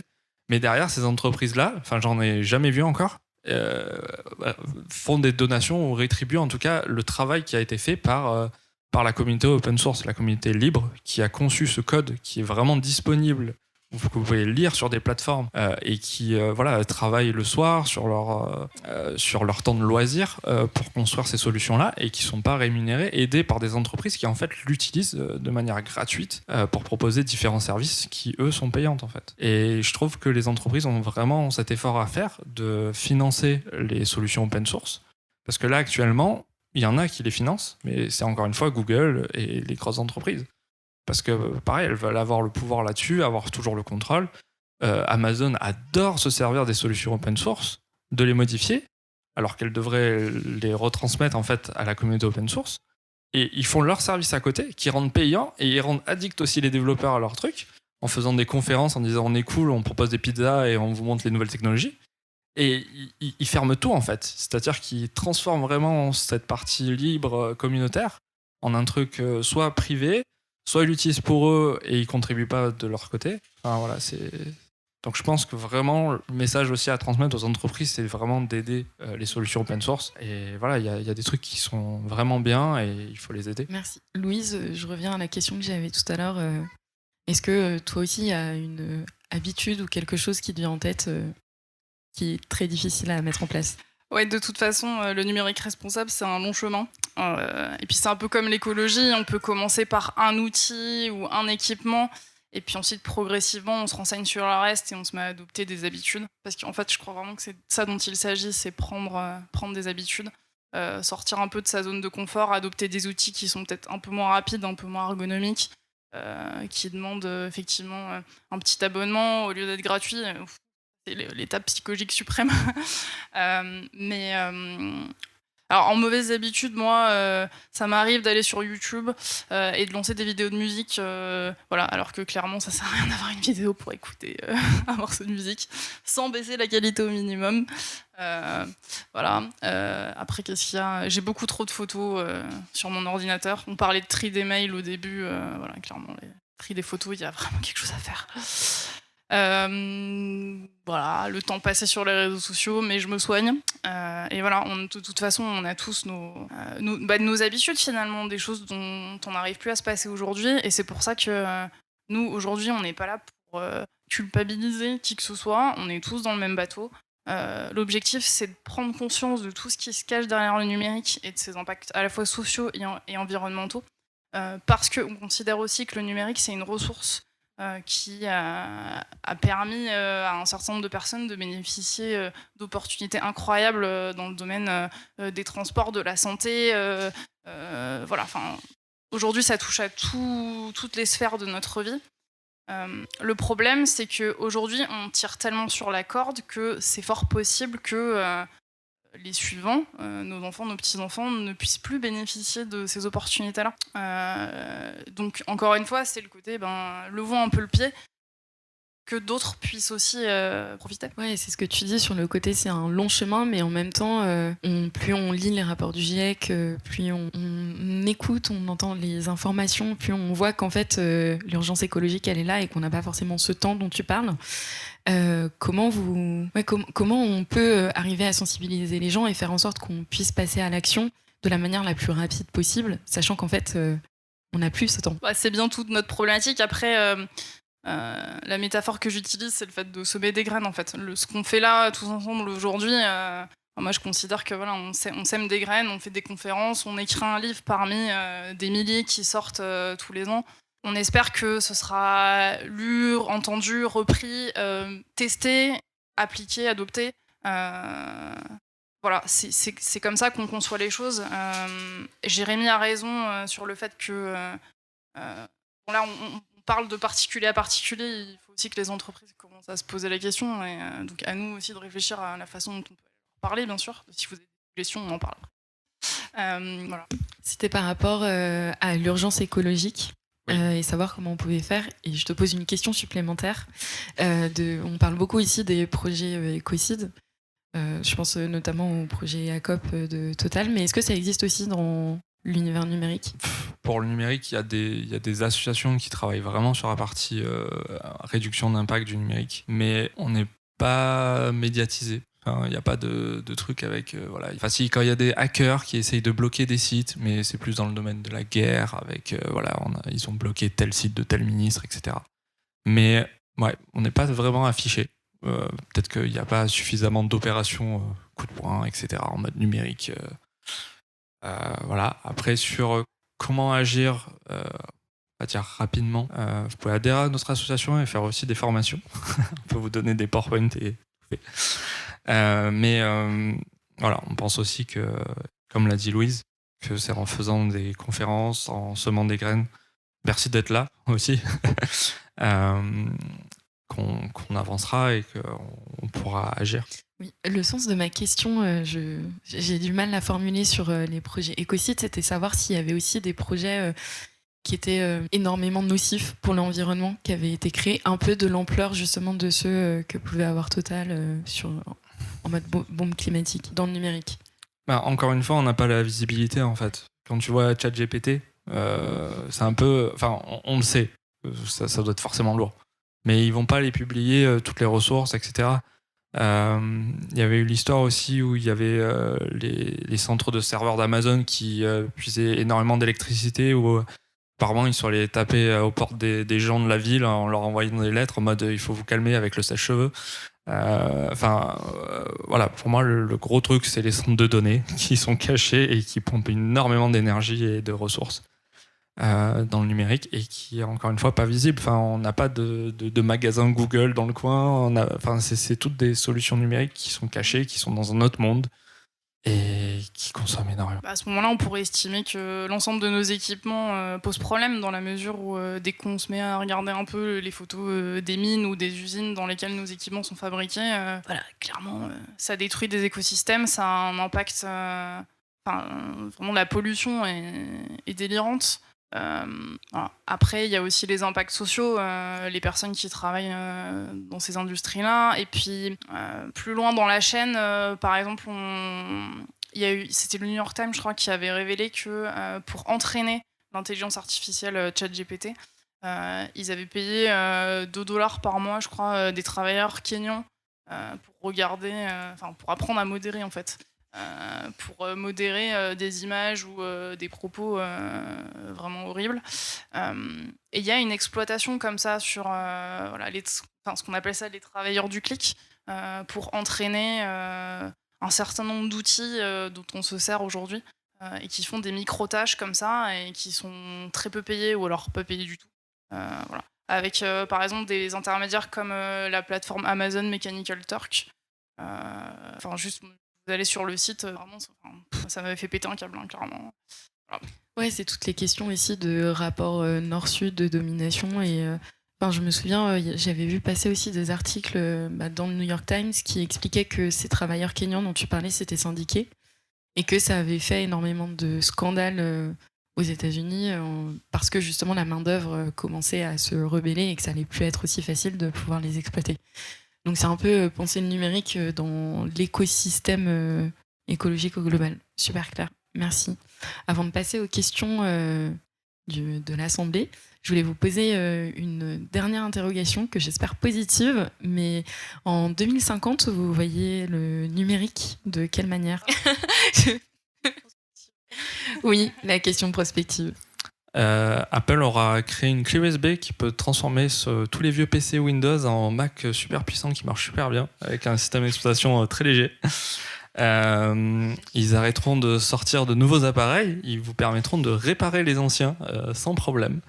mais derrière ces entreprises-là, j'en ai jamais vu encore, font des donations ou rétribuent en tout cas le travail qui a été fait par la communauté open source, la communauté libre qui a conçu ce code qui est vraiment disponible, que vous pouvez lire sur des plateformes et qui travaillent le soir sur leur temps de loisir pour construire ces solutions-là et qui ne sont pas rémunérés, aidés par des entreprises qui en fait l'utilisent de manière gratuite pour proposer différents services qui eux sont payantes en fait. Et je trouve que les entreprises ont vraiment cet effort à faire de financer les solutions open source parce que là actuellement il y en a qui les financent, mais c'est encore une fois Google et les grosses entreprises. Parce que, pareil, elles veulent avoir le pouvoir là-dessus, avoir toujours le contrôle. Amazon adore se servir des solutions open source, de les modifier, alors qu'elles devraient les retransmettre en fait à la communauté open source. Et ils font leur service à côté, qui rendent payants, et ils rendent addicts aussi les développeurs à leur truc, en faisant des conférences, en disant on est cool, on propose des pizzas et on vous montre les nouvelles technologies. Et ils ferment tout en fait. C'est-à-dire qu'ils transforment vraiment cette partie libre communautaire en un truc soit privé, soit ils l'utilisent pour eux et ils contribuent pas de leur côté. Donc je pense que vraiment le message aussi à transmettre aux entreprises, c'est vraiment d'aider les solutions open source. Et voilà, il y a des trucs qui sont vraiment bien et il faut les aider. Merci. Louise, je reviens à la question que j'avais tout à l'heure. Est-ce que toi aussi, il y a une habitude ou quelque chose qui te vient en tête qui est très difficile à mettre en place? Ouais, de toute façon, le numérique responsable, c'est un long chemin. Et puis c'est un peu comme l'écologie, on peut commencer par un outil ou un équipement, et puis ensuite progressivement on se renseigne sur le reste et on se met à adopter des habitudes. Parce qu'en fait je crois vraiment que c'est ça dont il s'agit, c'est prendre des habitudes, sortir un peu de sa zone de confort, adopter des outils qui sont peut-être un peu moins rapides, un peu moins ergonomiques, qui demandent effectivement un petit abonnement au lieu d'être gratuit. C'est l'étape psychologique suprême. Alors, en mauvaise habitude, moi, ça m'arrive d'aller sur YouTube et de lancer des vidéos de musique. Alors que clairement, ça sert à rien d'avoir une vidéo pour écouter un morceau de musique sans baisser la qualité au minimum. Après, qu'est-ce qu'il y a ? J'ai beaucoup trop de photos sur mon ordinateur. On parlait de tri des mails au début. Clairement, le tri des photos, il y a vraiment quelque chose à faire. Le temps passé sur les réseaux sociaux, mais je me soigne. De toute façon, on a tous nos habitudes finalement, des choses dont on n'arrive plus à se passer aujourd'hui. Et c'est pour ça que nous, aujourd'hui, on n'est pas là pour culpabiliser qui que ce soit. On est tous dans le même bateau. L'objectif, c'est de prendre conscience de tout ce qui se cache derrière le numérique et de ses impacts à la fois sociaux et environnementaux. Parce qu'on considère aussi que le numérique, c'est une ressource qui a permis à un certain nombre de personnes de bénéficier d'opportunités incroyables dans le domaine des transports, de la santé. Aujourd'hui, ça touche à toutes les sphères de notre vie. Le problème, c'est qu'aujourd'hui, on tire tellement sur la corde que c'est fort possible que les suivants, nos enfants, nos petits-enfants, ne puissent plus bénéficier de ces opportunités-là. Donc, encore une fois, c'est le côté, levons un peu le pied, que d'autres puissent aussi profiter. Ouais, c'est ce que tu dis sur le côté, c'est un long chemin, mais en même temps, plus on lit les rapports du GIEC, plus on écoute, on entend les informations, plus on voit qu'en fait, l'urgence écologique, elle est là et qu'on n'a pas forcément ce temps dont tu parles. Comment on peut arriver à sensibiliser les gens et faire en sorte qu'on puisse passer à l'action de la manière la plus rapide possible, sachant qu'en fait, on n'a plus ce temps. C'est bien toute notre problématique. Après, la métaphore que j'utilise, c'est le fait de semer des graines. En fait, ce qu'on fait là tous ensemble aujourd'hui, Moi, je considère que voilà, on sème des graines, on fait des conférences, on écrit un livre parmi des milliers qui sortent tous les ans. On espère que ce sera lu, entendu, repris, testé, appliqué, adopté. Voilà, c'est comme ça qu'on conçoit les choses. Jérémy a raison sur le fait que bon, là, on parle de particulier à particulier. Il faut aussi que les entreprises commencent à se poser la question. Et donc, à nous aussi de réfléchir à la façon dont on peut parler, bien sûr. Si vous avez des questions, on en parle. Voilà. C'était par rapport à l'urgence écologique. Et savoir comment on pouvait faire. Et je te pose une question supplémentaire. On parle beaucoup ici des projets écocides. Je pense notamment au projet ACOP de Total. Mais est-ce que ça existe aussi dans l'univers numérique ? Pour le numérique, il y a des associations qui travaillent vraiment sur la partie réduction d'impact du numérique. Mais on n'est pas médiatisé. Enfin, il n'y a pas de truc avec... voilà. Enfin, si, quand il y a des hackers qui essayent de bloquer des sites, mais c'est plus dans le domaine de la guerre, avec... voilà, ils ont bloqué tel site de tel ministre, etc. Mais ouais, on n'est pas vraiment affiché. Peut-être qu'il n'y a pas suffisamment d'opérations coup de poing, etc. en mode numérique. Voilà. Après, sur comment agir... on va dire rapidement, vous pouvez adhérer à notre association et faire aussi des formations. On peut vous donner des PowerPoint et... mais voilà, on pense aussi que, comme l'a dit Louise, que c'est en faisant des conférences, en semant des graines, merci d'être là aussi, qu'on avancera et qu'on pourra agir. Oui, le sens de ma question, j'ai du mal à formuler sur les projets écocides, c'était savoir s'il y avait aussi des projets qui étaient énormément nocifs pour l'environnement, qui avaient été créés, un peu de l'ampleur justement de ceux que pouvait avoir Total en mode bombe climatique, dans le numérique. Bah, encore une fois, on n'a pas la visibilité en fait. Quand tu vois ChatGPT, c'est un peu... Enfin, on le sait, ça doit être forcément lourd. Mais ils vont pas les publier, toutes les ressources, etc. Il y avait eu l'histoire aussi où il y avait les centres de serveurs d'Amazon qui puisaient énormément d'électricité, où apparemment ils sont allés taper aux portes des gens de la ville en leur envoyant des lettres en mode il faut vous calmer avec le sèche-cheveux. Voilà, pour moi le gros truc c'est les centres de données qui sont cachés et qui pompent énormément d'énergie et de ressources dans le numérique et qui est encore une fois pas visible. Enfin, on n'a pas de magasin Google dans le coin. C'est toutes des solutions numériques qui sont cachées, qui sont dans un autre monde et qui consomment énormément. À ce moment-là, on pourrait estimer que l'ensemble de nos équipements pose problème dans la mesure où dès qu'on se met à regarder un peu les photos des mines ou des usines dans lesquelles nos équipements sont fabriqués, voilà, clairement, ça détruit des écosystèmes, ça a un impact... vraiment, la pollution est délirante. Voilà. Après, il y a aussi les impacts sociaux, les personnes qui travaillent dans ces industries-là. Et puis, plus loin dans la chaîne, par exemple, c'était le New York Times, je crois, qui avait révélé que pour entraîner l'intelligence artificielle ChatGPT, ils avaient payé $2 par mois, je crois, des travailleurs kenyans pour apprendre à modérer, en fait. Pour modérer des images ou des propos vraiment horribles. Et il y a une exploitation comme ça sur ce qu'on appelle ça les travailleurs du clic, pour entraîner un certain nombre d'outils dont on se sert aujourd'hui et qui font des micro-tâches comme ça et qui sont très peu payés ou alors pas payés du tout. Voilà. Avec par exemple des intermédiaires comme la plateforme Amazon Mechanical Turk. Juste... Vous allez sur le site, vraiment, ça m'avait fait péter un câble, hein, clairement. Voilà. Ouais, c'est toutes les questions ici de rapport nord-sud, de domination. Et je me souviens, j'avais vu passer aussi des articles dans le New York Times qui expliquaient que ces travailleurs kenyans dont tu parlais s'étaient syndiqués et que ça avait fait énormément de scandales aux États-Unis parce que justement la main-d'œuvre commençait à se rebeller et que ça allait plus être aussi facile de pouvoir les exploiter. Donc c'est un peu penser le numérique dans l'écosystème écologique au global. Super clair, merci. Avant de passer aux questions de l'Assemblée, je voulais vous poser une dernière interrogation que j'espère positive, mais en 2050, vous voyez le numérique de quelle manière ? Oui, la question prospective. Apple aura créé une clé USB qui peut transformer tous les vieux PC Windows en Mac super puissants qui marchent super bien avec un système d'exploitation très léger. Ils arrêteront de sortir de nouveaux appareils, ils vous permettront de réparer les anciens sans problème.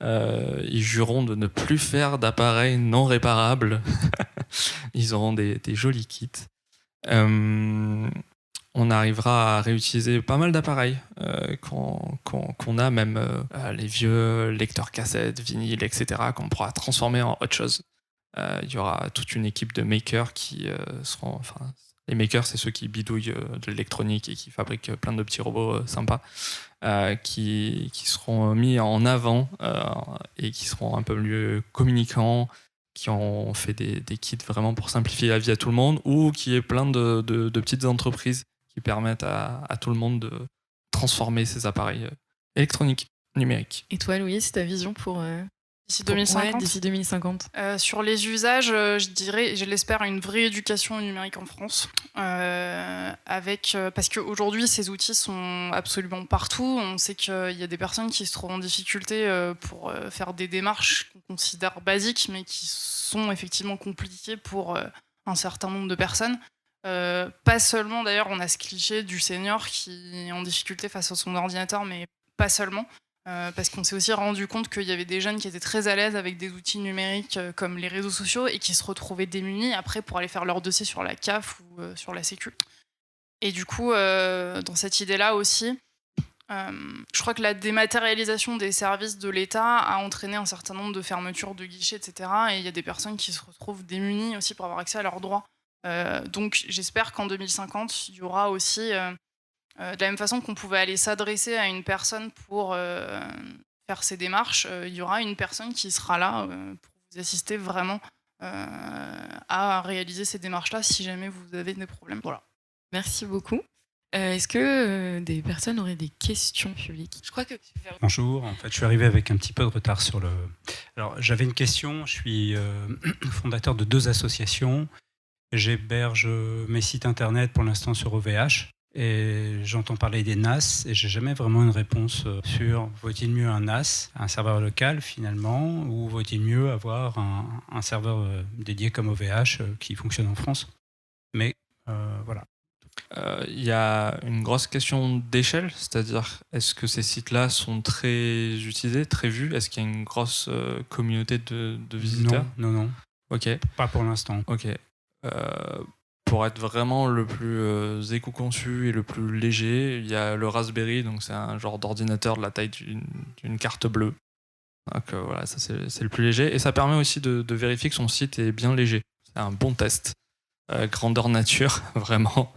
Ils jureront de ne plus faire d'appareils non réparables. Ils auront des jolis kits. On arrivera à réutiliser pas mal d'appareils qu'on a, même les vieux lecteurs cassettes, vinyles, etc., qu'on pourra transformer en autre chose. Il y aura toute une équipe de makers qui seront... Enfin, les makers, c'est ceux qui bidouillent de l'électronique et qui fabriquent plein de petits robots sympas, qui seront mis en avant et qui seront un peu mieux communicants, qui ont fait des kits vraiment pour simplifier la vie à tout le monde, ou qui est plein de petites entreprises qui permettent à tout le monde de transformer ces appareils électroniques, numériques. Et toi, Louise, ta vision pour D'ici 2050. Ouais, d'ici 2050. Sur les usages, je dirais, je l'espère, une vraie éducation numérique en France. Parce qu'aujourd'hui, ces outils sont absolument partout. On sait qu'il y a des personnes qui se trouvent en difficulté pour faire des démarches qu'on considère basiques, mais qui sont effectivement compliquées pour un certain nombre de personnes. Pas seulement, d'ailleurs, on a ce cliché du senior qui est en difficulté face à son ordinateur, mais pas seulement. Parce qu'on s'est aussi rendu compte qu'il y avait des jeunes qui étaient très à l'aise avec des outils numériques comme les réseaux sociaux et qui se retrouvaient démunis après pour aller faire leur dossier sur la CAF ou sur la Sécu. Et du coup, dans cette idée-là aussi, je crois que la dématérialisation des services de l'État a entraîné un certain nombre de fermetures de guichets, etc. Et il y a des personnes qui se retrouvent démunies aussi pour avoir accès à leurs droits. Donc j'espère qu'en 2050, il y aura aussi... de la même façon qu'on pouvait aller s'adresser à une personne pour faire ces démarches, il y aura une personne qui sera là pour vous assister vraiment à réaliser ces démarches-là si jamais vous avez des problèmes. Voilà. Merci beaucoup. Est-ce que des personnes auraient des questions publiques ? Je crois que... Bonjour, en fait je suis arrivé avec un petit peu de retard sur le... Alors j'avais une question, je suis fondateur de 2 associations, j'héberge mes sites internet pour l'instant sur OVH. Et j'entends parler des NAS et j'ai jamais vraiment une réponse sur vaut-il mieux un NAS, un serveur local finalement, ou vaut-il mieux avoir un serveur dédié comme OVH qui fonctionne en France. Mais voilà. Il y a une grosse question d'échelle, c'est-à-dire est-ce que ces sites-là sont très utilisés, très vus ? Est-ce qu'il y a une grosse communauté de visiteurs ? Non. Ok. Pas pour l'instant. Ok. Pour être vraiment le plus éco-conçu et le plus léger, il y a le Raspberry, donc c'est un genre d'ordinateur de la taille d'une carte bleue. Donc voilà, ça c'est le plus léger. Et ça permet aussi de vérifier que son site est bien léger. C'est un bon test. Grandeur nature, vraiment.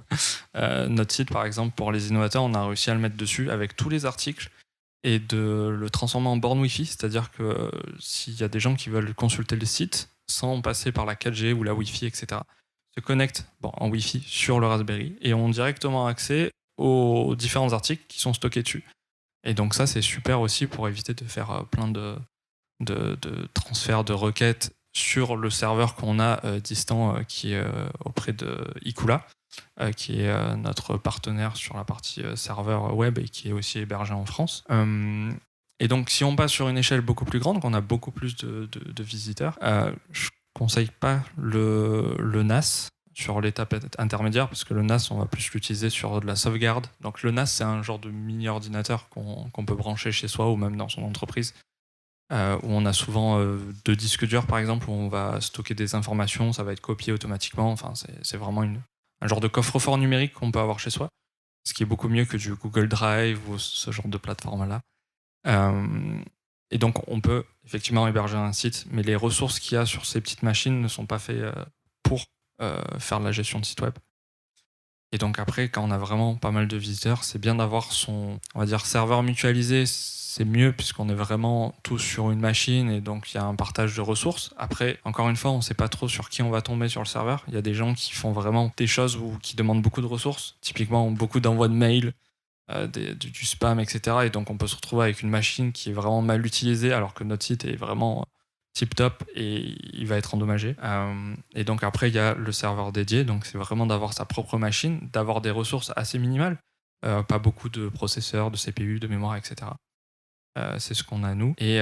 Notre site, par exemple, pour les innovateurs, on a réussi à le mettre dessus avec tous les articles et de le transformer en borne Wi-Fi, c'est-à-dire que s'il y a des gens qui veulent consulter le site sans passer par la 4G ou la Wi-Fi, etc., se connectent en Wi-Fi sur le Raspberry et ont directement accès aux différents articles qui sont stockés dessus. Et donc ça, c'est super aussi pour éviter de faire plein de transferts de requêtes sur le serveur qu'on a distant qui est auprès de Ikula, qui est notre partenaire sur la partie serveur web et qui est aussi hébergé en France. Et donc si on passe sur une échelle beaucoup plus grande, qu'on a beaucoup plus de visiteurs, je conseille pas le NAS sur l'étape intermédiaire, parce que le NAS, on va plus l'utiliser sur de la sauvegarde. Donc le NAS, c'est un genre de mini-ordinateur qu'on peut brancher chez soi ou même dans son entreprise, où on a souvent 2 disques durs, par exemple, où on va stocker des informations, ça va être copié automatiquement. Enfin, c'est vraiment un genre de coffre-fort numérique qu'on peut avoir chez soi, ce qui est beaucoup mieux que du Google Drive ou ce genre de plateforme-là. Et donc, on peut effectivement héberger un site, mais les ressources qu'il y a sur ces petites machines ne sont pas faites pour faire de la gestion de site web. Et donc après, quand on a vraiment pas mal de visiteurs, c'est bien d'avoir son, on va dire, serveur mutualisé. C'est mieux puisqu'on est vraiment tous sur une machine et donc il y a un partage de ressources. Après, encore une fois, on ne sait pas trop sur qui on va tomber sur le serveur. Il y a des gens qui font vraiment des choses qui demandent beaucoup de ressources, typiquement beaucoup d'envois de mails, du spam, etc. Et donc on peut se retrouver avec une machine qui est vraiment mal utilisée alors que notre site est vraiment tip-top et il va être endommagé. Et donc après, il y a le serveur dédié, donc c'est vraiment d'avoir sa propre machine, d'avoir des ressources assez minimales, pas beaucoup de processeurs, de CPU, de mémoire, etc. C'est ce qu'on a nous. Et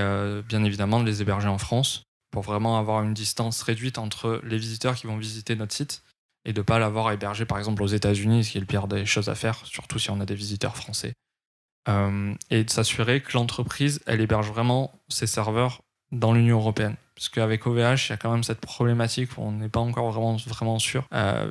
bien évidemment, de les héberger en France pour vraiment avoir une distance réduite entre les visiteurs qui vont visiter notre site et de ne pas l'avoir hébergé par exemple aux États-Unis, ce qui est le pire des choses à faire, surtout si on a des visiteurs français. Et de s'assurer que l'entreprise, elle héberge vraiment ses serveurs dans l'Union européenne. Parce qu'avec OVH, il y a quand même cette problématique où on n'est pas encore vraiment sûr,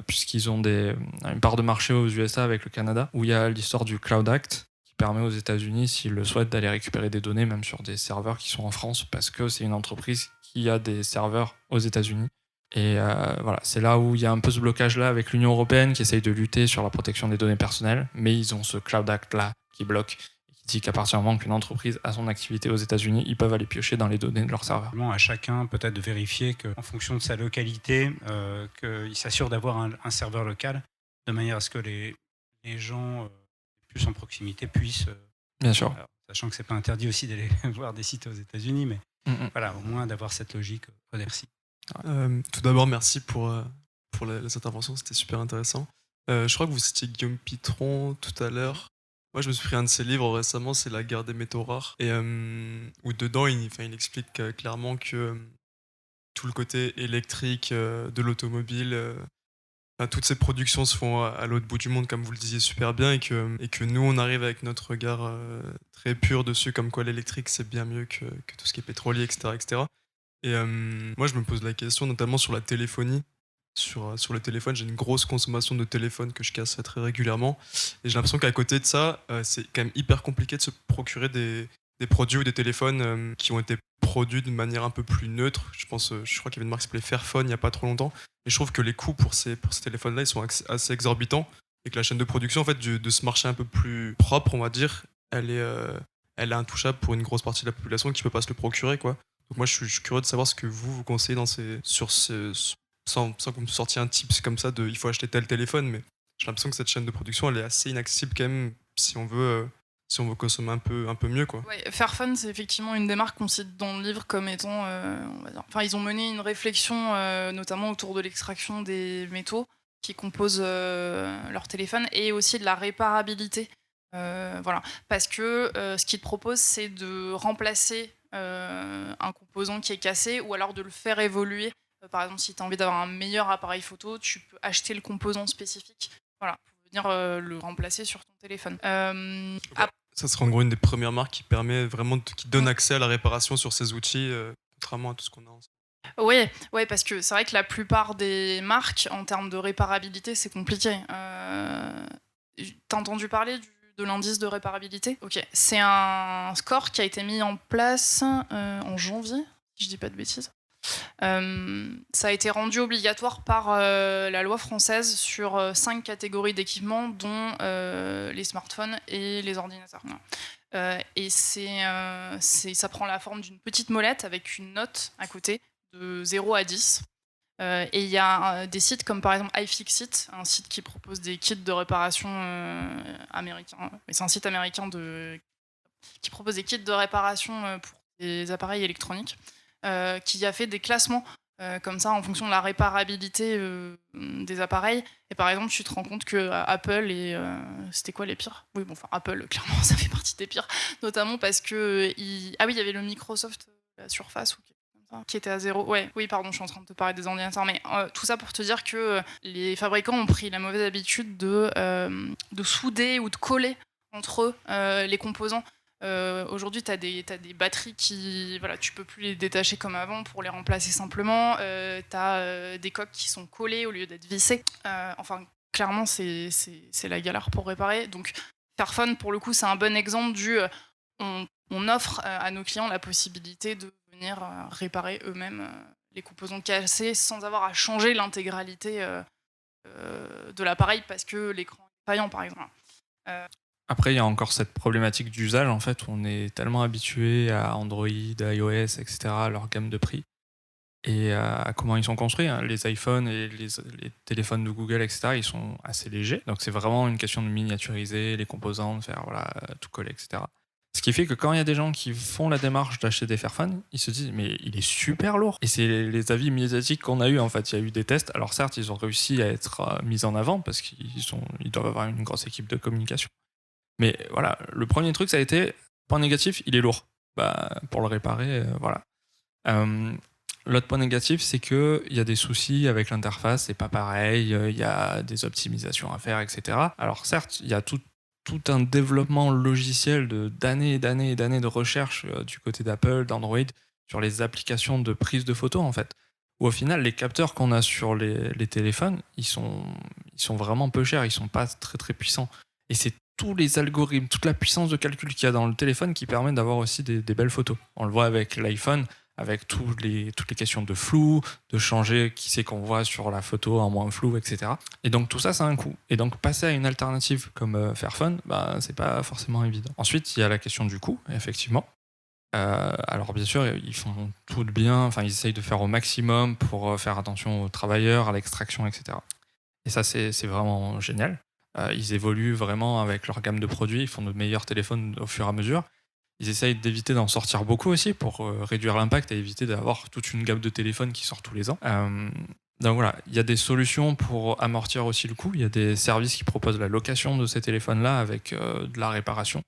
puisqu'ils ont une part de marché aux USA avec le Canada, où il y a l'histoire du Cloud Act, qui permet aux États-Unis, s'ils le souhaitent, d'aller récupérer des données, même sur des serveurs qui sont en France, parce que c'est une entreprise qui a des serveurs aux États-Unis. Et voilà, c'est là où il y a un peu ce blocage-là avec l'Union européenne qui essaye de lutter sur la protection des données personnelles, mais ils ont ce Cloud Act-là qui bloque, et qui dit qu'à partir du moment qu'une entreprise a son activité aux États-Unis, ils peuvent aller piocher dans les données de leur serveur. À chacun peut-être de vérifier qu'en fonction de sa localité, qu'il s'assure d'avoir un serveur local, de manière à ce que les gens plus en proximité puissent... Bien sûr. Alors, sachant que c'est pas interdit aussi d'aller voir des sites aux États-Unis, mais voilà, au moins d'avoir cette logique. Merci. Tout d'abord, merci pour les interventions, c'était super intéressant. Je crois que vous citiez Guillaume Pitron tout à l'heure. Moi, je me suis pris un de ses livres récemment, c'est La guerre des métaux rares, et où dedans, il explique clairement que tout le côté électrique de l'automobile, toutes ces productions se font à l'autre bout du monde, comme vous le disiez super bien, et que nous, on arrive avec notre regard très pur dessus, comme quoi l'électrique, c'est bien mieux que tout ce qui est pétrolier, etc. etc. Et moi, je me pose la question, notamment sur la téléphonie. Sur le téléphone, j'ai une grosse consommation de téléphone que je casse très régulièrement. Et j'ai l'impression qu'à côté de ça, c'est quand même hyper compliqué de se procurer des produits ou des téléphones qui ont été produits de manière un peu plus neutre. Je crois qu'il y avait une marque qui s'appelait Fairphone il n'y a pas trop longtemps. Et je trouve que les coûts pour ces téléphones-là, ils sont assez exorbitants. Et que la chaîne de production, en fait, de ce marché un peu plus propre, on va dire, elle est intouchable pour une grosse partie de la population qui ne peut pas se le procurer, quoi. Donc moi, je suis curieux de savoir ce que vous conseillez sans que vous me sortiez un tips comme ça de il faut acheter tel téléphone, mais j'ai l'impression que cette chaîne de production, elle est assez inaccessible quand même si on veut consommer un peu mieux, quoi. Ouais, Fairphone, c'est effectivement une des marques qu'on cite dans le livre comme étant, on va dire, enfin, ils ont mené une réflexion notamment autour de l'extraction des métaux qui composent leur téléphone et aussi de la réparabilité. Voilà, parce que ce qu'ils te proposent, c'est de remplacer un composant qui est cassé ou alors de le faire évoluer. Par exemple, si tu as envie d'avoir un meilleur appareil photo, tu peux acheter le composant spécifique, voilà, pour venir le remplacer sur ton téléphone. Ça sera en gros une des premières marques qui permet vraiment qui donne accès à la réparation sur ces outils, contrairement à tout ce qu'on a ensemble. Oui, parce que c'est vrai que la plupart des marques, en termes de réparabilité, c'est compliqué. T'as entendu parler de l'indice de réparabilité ? Ok, c'est un score qui a été mis en place en janvier, si je dis pas de bêtises. Ça a été rendu obligatoire par la loi française sur 5 catégories d'équipements, dont les smartphones et les ordinateurs. Et ça prend la forme d'une petite molette avec une note à côté de 0 à 10. Et il y a des sites comme par exemple iFixit, un site qui propose des kits de réparation américains. C'est un site américain qui propose des kits de réparation pour des appareils électroniques. Qui a fait des classements comme ça en fonction de la réparabilité des appareils. Et par exemple, tu te rends compte que Apple c'était quoi les pires ? Oui, bon, enfin Apple, clairement, ça fait partie des pires, notamment parce que il y avait le Microsoft, la Surface ou quelque chose comme ça, qui était à 0. Ouais, oui, pardon, je suis en train de te parler des ordinateurs, mais tout ça pour te dire que les fabricants ont pris la mauvaise habitude de souder ou de coller entre eux les composants. Aujourd'hui, tu as des batteries qui, voilà, tu peux plus les détacher comme avant pour les remplacer simplement. Tu as des coques qui sont collées au lieu d'être vissées. Enfin, clairement, c'est la galère pour réparer. Donc, Fairphone, pour le coup, c'est un bon exemple on offre à nos clients la possibilité de venir réparer eux-mêmes les composants cassés sans avoir à changer l'intégralité de l'appareil parce que l'écran est défaillant, par exemple. Après, il y a encore cette problématique d'usage. En fait, on est tellement habitué à Android, à iOS, etc., à leur gamme de prix et à comment ils sont construits. Les iPhones et les téléphones de Google, etc., ils sont assez légers. Donc, c'est vraiment une question de miniaturiser les composants, de faire tout coller, etc. Ce qui fait que quand il y a des gens qui font la démarche d'acheter des Fairphone, ils se disent mais il est super lourd. Et c'est les avis médiatiques qu'on a eu en fait. Il y a eu des tests. Alors certes, ils ont réussi à être mis en avant parce qu'ils doivent avoir une grosse équipe de communication. Mais voilà, le premier truc, ça a été, point négatif, il est lourd. Pour le réparer, voilà. L'autre point négatif, c'est qu'il y a des soucis avec l'interface, c'est pas pareil, il y a des optimisations à faire, etc. Alors certes, il y a tout un développement logiciel d'années et d'années et d'années de recherche du côté d'Apple, d'Android, sur les applications de prise de photos, en fait. Où au final, les capteurs qu'on a sur les téléphones, ils sont vraiment peu chers, ils sont pas très très puissants. Et c'est tous les algorithmes, toute la puissance de calcul qu'il y a dans le téléphone qui permet d'avoir aussi des belles photos. On le voit avec l'iPhone, avec toutes les questions de flou, de changer qui c'est qu'on voit sur la photo en moins flou, etc. Et donc tout ça, ça a un coût. Et donc passer à une alternative comme Fairphone, c'est pas forcément évident. Ensuite, il y a la question du coût, effectivement. Alors bien sûr, ils font tout de bien, enfin ils essayent de faire au maximum pour faire attention aux travailleurs, à l'extraction, etc. Et ça, c'est vraiment génial. Ils évoluent vraiment avec leur gamme de produits, ils font de meilleurs téléphones au fur et à mesure. Ils essayent d'éviter d'en sortir beaucoup aussi pour réduire l'impact et éviter d'avoir toute une gamme de téléphones qui sort tous les ans. Donc voilà, il y a des solutions pour amortir aussi le coût. Il y a des services qui proposent la location de ces téléphones-là avec de la réparation,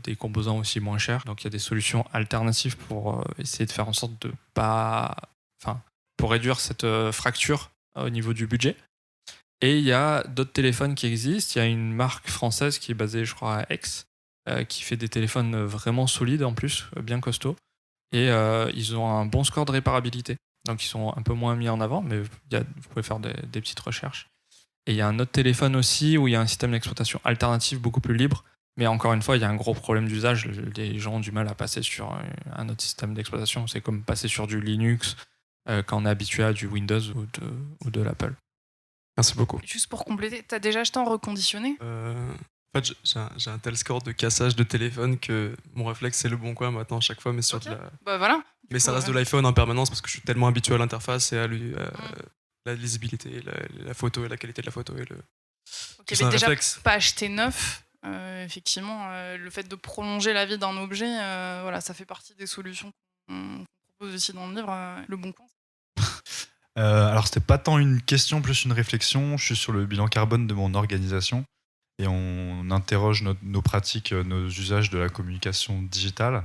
des composants aussi moins chers. Donc il y a des solutions alternatives pour essayer de faire en sorte de pas... Enfin, pour réduire cette fracture au niveau du budget. Et il y a d'autres téléphones qui existent. Il y a une marque française qui est basée, je crois, à Aix, qui fait des téléphones vraiment solides en plus, bien costauds. Et ils ont un bon score de réparabilité. Donc ils sont un peu moins mis en avant, mais vous pouvez faire des petites recherches. Et il y a un autre téléphone aussi où il y a un système d'exploitation alternatif beaucoup plus libre. Mais encore une fois, il y a un gros problème d'usage. Les gens ont du mal à passer sur un autre système d'exploitation. C'est comme passer sur du Linux quand on est habitué à du Windows ou de l'Apple. Merci beaucoup. Juste pour compléter, t'as déjà acheté en reconditionné ? En fait, j'ai un tel score de cassage de téléphone que mon réflexe c'est le bon coin maintenant à chaque fois, mais sur de la... Bah voilà. Mais ça reste de l'iPhone en permanence parce que je suis tellement habitué à l'interface et à la lisibilité, la photo et la qualité de la photo et le. Ok, mais déjà pas acheter neuf. Effectivement, le fait de prolonger la vie d'un objet, voilà, ça fait partie des solutions qu'on propose aussi dans le livre. Le bon coin. Alors c'était pas tant une question, plus une réflexion. Je suis sur le bilan carbone de mon organisation et on interroge nos pratiques, nos usages de la communication digitale.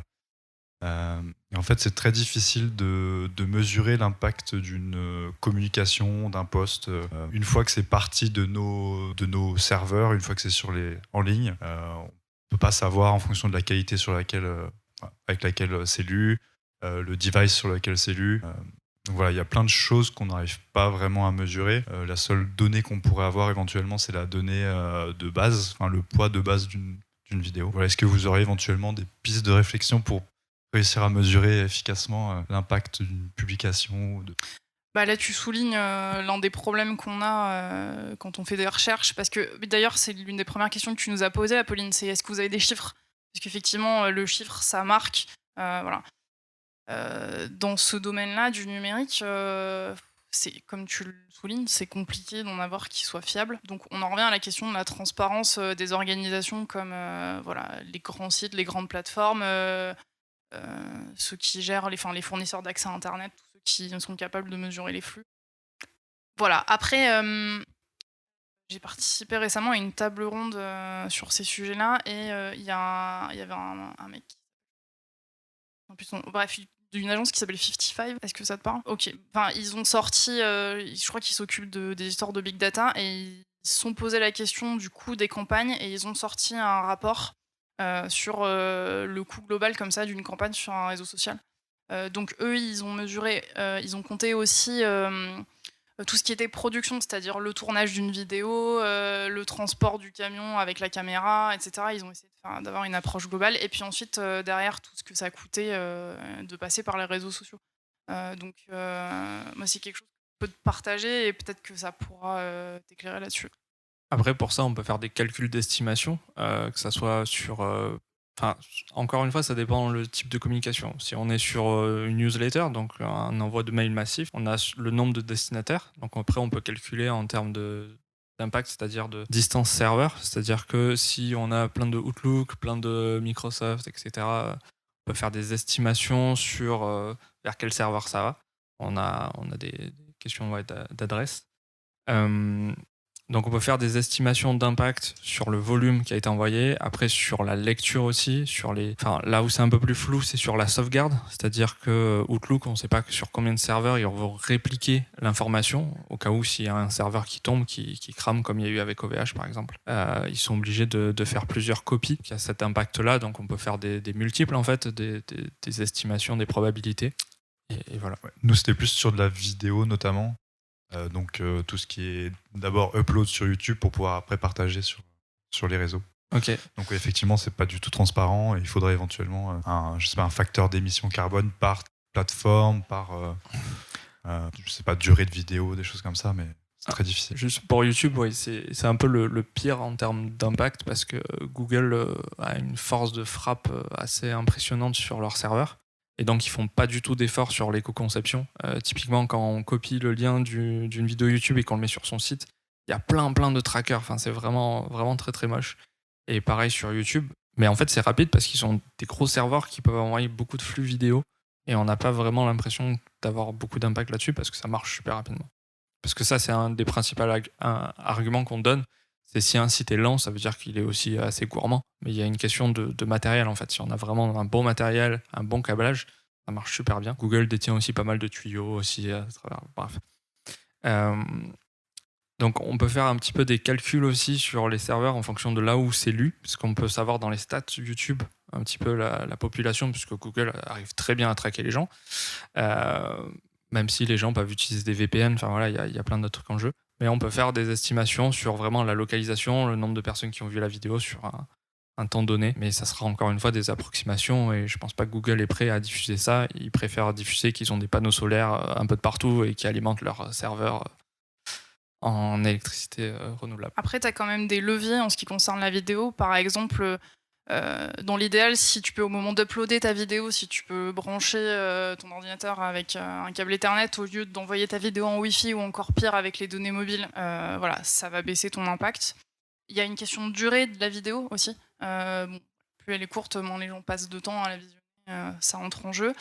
Et en fait, c'est très difficile de mesurer l'impact d'une communication, d'un post. Une fois que c'est parti de nos serveurs, une fois que c'est en ligne, on peut pas savoir en fonction de la qualité avec laquelle c'est lu, le device sur lequel c'est lu. Donc voilà, il y a plein de choses qu'on n'arrive pas vraiment à mesurer. La seule donnée qu'on pourrait avoir éventuellement, c'est la donnée de base, enfin le poids de base d'une vidéo. Voilà, est-ce que vous aurez éventuellement des pistes de réflexion pour réussir à mesurer efficacement l'impact d'une publication Là, tu soulignes l'un des problèmes qu'on a quand on fait des recherches, parce que d'ailleurs, c'est l'une des premières questions que tu nous as posées, Apolline, c'est est-ce que vous avez des chiffres ? Parce qu'effectivement, le chiffre, ça marque. Voilà. Dans ce domaine-là du numérique, c'est, comme tu le soulignes, c'est compliqué d'en avoir qui soit fiable. Donc on en revient à la question de la transparence des organisations comme les grands sites, les grandes plateformes, ceux qui gèrent les fournisseurs d'accès à Internet, tous ceux qui sont capables de mesurer les flux. Voilà. Après, j'ai participé récemment à une table ronde sur ces sujets-là et il y avait un mec d'une agence qui s'appelle 55. Est-ce que ça te parle ? Ok. Enfin, ils ont sorti, je crois qu'ils s'occupent des histoires de big data et ils se sont posé la question du coût des campagnes et ils ont sorti un rapport sur le coût global comme ça d'une campagne sur un réseau social. Donc eux, ils ont mesuré, ils ont compté aussi tout ce qui était production, c'est-à-dire le tournage d'une vidéo, le transport du camion avec la caméra, etc. Ils ont essayé d'avoir une approche globale. Et puis ensuite, derrière, tout ce que ça coûtait de passer par les réseaux sociaux. Donc, moi, c'est quelque chose que je peux te partager et peut-être que ça pourra t'éclairer là-dessus. Après, pour ça, on peut faire des calculs d'estimation, que ça soit sur... encore une fois, ça dépend le type de communication. Si on est sur une newsletter, donc un envoi de mail massif, on a le nombre de destinataires. Donc après, on peut calculer en termes d'impact, c'est-à-dire de distance serveur. C'est-à-dire que si on a plein de Outlook, plein de Microsoft, etc., on peut faire des estimations sur vers quel serveur ça va. On a des questions d'adresse. Donc on peut faire des estimations d'impact sur le volume qui a été envoyé, après sur la lecture aussi, là où c'est un peu plus flou, c'est sur la sauvegarde, c'est-à-dire que Outlook, on ne sait pas sur combien de serveurs ils vont répliquer l'information, au cas où s'il y a un serveur qui tombe, qui crame comme il y a eu avec OVH par exemple. Ils sont obligés de faire plusieurs copies, il y a cet impact-là, donc on peut faire des multiples en fait, des estimations, des probabilités. Et voilà. Ouais. Nous, c'était plus sur de la vidéo notamment. Donc tout ce qui est d'abord upload sur YouTube pour pouvoir après partager sur les réseaux. Ok. Donc effectivement, c'est pas du tout transparent et il faudrait éventuellement un facteur d'émission carbone par plateforme, par durée de vidéo, des choses comme ça, mais c'est très difficile. Juste pour YouTube, oui, c'est un peu le pire en termes d'impact parce que Google a une force de frappe assez impressionnante sur leur serveur. Et donc, ils font pas du tout d'efforts sur l'éco-conception. Typiquement, quand on copie le lien d'une vidéo YouTube et qu'on le met sur son site, il y a plein de trackers. Enfin, c'est vraiment, vraiment très, très moche. Et pareil sur YouTube. Mais en fait, c'est rapide parce qu'ils ont des gros serveurs qui peuvent envoyer beaucoup de flux vidéo. Et on n'a pas vraiment l'impression d'avoir beaucoup d'impact là-dessus parce que ça marche super rapidement. Parce que ça, c'est un des principaux arguments qu'on donne. C'est si un site est lent, ça veut dire qu'il est aussi assez gourmand. Mais il y a une question de matériel en fait. Si on a vraiment un bon matériel, un bon câblage, ça marche super bien. Google détient aussi pas mal de tuyaux aussi à travers. Bref. Donc on peut faire un petit peu des calculs aussi sur les serveurs en fonction de là où c'est lu, parce qu'on peut savoir dans les stats YouTube un petit peu la population, puisque Google arrive très bien à traquer les gens. Même si les gens peuvent utiliser des VPN, enfin voilà, il y a plein d'autres trucs en jeu. Mais on peut faire des estimations sur vraiment la localisation, le nombre de personnes qui ont vu la vidéo sur un temps donné. Mais ça sera encore une fois des approximations et je pense pas que Google est prêt à diffuser ça. Ils préfèrent diffuser qu'ils ont des panneaux solaires un peu de partout et qui alimentent leur serveur en électricité renouvelable. Après, tu as quand même des leviers en ce qui concerne la vidéo. Par exemple, dans l'idéal, si tu peux au moment d'uploader ta vidéo, si tu peux brancher ton ordinateur avec un câble Ethernet au lieu d'envoyer ta vidéo en Wi-Fi ou encore pire avec les données mobiles, voilà, ça va baisser ton impact. Il y a une question de durée de la vidéo aussi. Plus elle est courte, moins les gens passent de temps à la visionner, ça entre en jeu.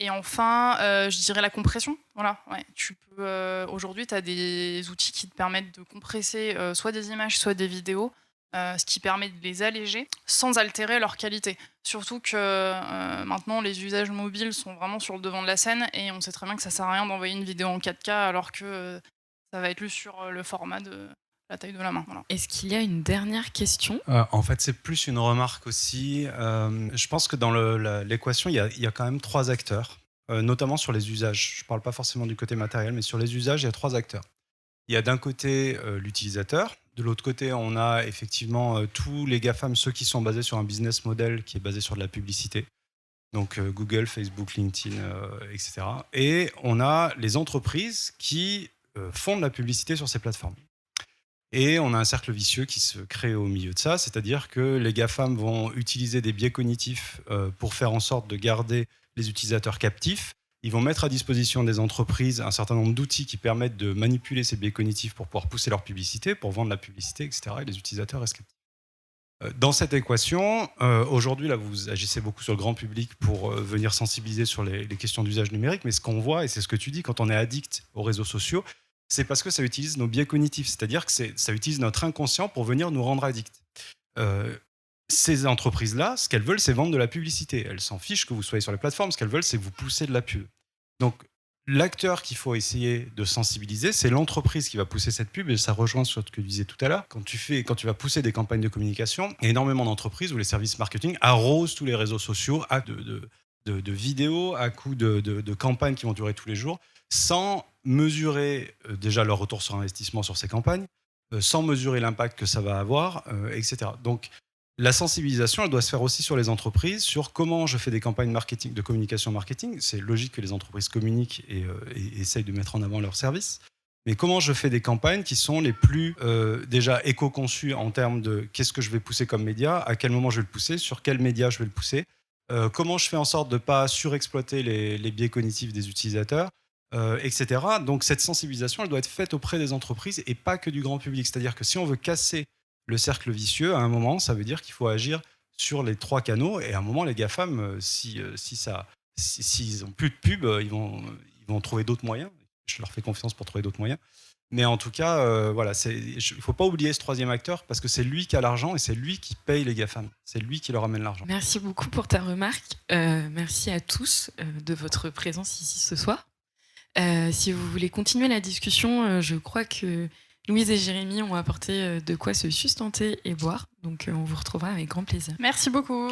Et enfin, je dirais la compression. Voilà, ouais, aujourd'hui, tu as des outils qui te permettent de compresser soit des images, soit des vidéos. Ce qui permet de les alléger sans altérer leur qualité. Surtout que maintenant, les usages mobiles sont vraiment sur le devant de la scène et on sait très bien que ça sert à rien d'envoyer une vidéo en 4K alors que ça va être lu sur le format de la taille de la main. Voilà. Est-ce qu'il y a une dernière question ? En fait, c'est plus une remarque aussi. Je pense que dans l'équation, il y a quand même 3 acteurs, notamment sur les usages. Je ne parle pas forcément du côté matériel, mais sur les usages, il y a 3 acteurs. Il y a d'un côté l'utilisateur. De l'autre côté, on a effectivement tous les GAFAM, ceux qui sont basés sur un business model qui est basé sur de la publicité. Donc Google, Facebook, LinkedIn, etc. Et on a les entreprises qui font de la publicité sur ces plateformes. Et on a un cercle vicieux qui se crée au milieu de ça, c'est-à-dire que les GAFAM vont utiliser des biais cognitifs pour faire en sorte de garder les utilisateurs captifs. Ils vont mettre à disposition des entreprises un certain nombre d'outils qui permettent de manipuler ces biais cognitifs pour pouvoir pousser leur publicité, pour vendre la publicité, etc. Et les utilisateurs restent captifs. Dans cette équation, aujourd'hui, là, vous agissez beaucoup sur le grand public pour venir sensibiliser sur les questions d'usage numérique, mais ce qu'on voit, et c'est ce que tu dis, quand on est addict aux réseaux sociaux, c'est parce que ça utilise nos biais cognitifs, c'est-à-dire que ça utilise notre inconscient pour venir nous rendre addicts. Ces entreprises-là, ce qu'elles veulent, c'est vendre de la publicité. Elles s'en fichent que vous soyez sur les plateformes. Ce qu'elles veulent, c'est que vous poussez de la pub. Donc, l'acteur qu'il faut essayer de sensibiliser, c'est l'entreprise qui va pousser cette pub. Et ça rejoint sur ce que tu disais tout à l'heure. Quand tu vas pousser des campagnes de communication, énormément d'entreprises où les services marketing arrosent tous les réseaux sociaux à de vidéos, à coups de campagnes qui vont durer tous les jours, sans mesurer déjà leur retour sur investissement sur ces campagnes, sans mesurer l'impact que ça va avoir, etc. Donc, la sensibilisation, elle doit se faire aussi sur les entreprises, sur comment je fais des campagnes marketing, de communication marketing. C'est logique que les entreprises communiquent et essayent de mettre en avant leurs services. Mais comment je fais des campagnes qui sont les plus déjà éco-conçues en termes de qu'est-ce que je vais pousser comme média, à quel moment je vais le pousser, sur quel média je vais le pousser, comment je fais en sorte de ne pas surexploiter les biais cognitifs des utilisateurs, etc. Donc cette sensibilisation, elle doit être faite auprès des entreprises et pas que du grand public. C'est-à-dire que si on veut casser le cercle vicieux, à un moment, ça veut dire qu'il faut agir sur les 3 canaux. Et à un moment, les GAFAM, s'ils n'ont plus de pub, ils vont trouver d'autres moyens. je leur fais confiance pour trouver d'autres moyens. Mais en tout cas, voilà, il ne faut pas oublier ce troisième acteur parce que c'est lui qui a l'argent et c'est lui qui paye les GAFAM. C'est lui qui leur amène l'argent. Merci beaucoup pour ta remarque. Merci à tous de votre présence ici ce soir. Si vous voulez continuer la discussion, je crois que Louise et Jérémy ont apporté de quoi se sustenter et boire. Donc on vous retrouvera avec grand plaisir. Merci beaucoup.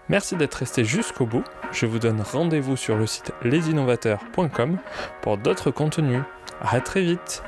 Merci d'être resté jusqu'au bout. Je vous donne rendez-vous sur le site lesinnovateurs.com pour d'autres contenus. À très vite.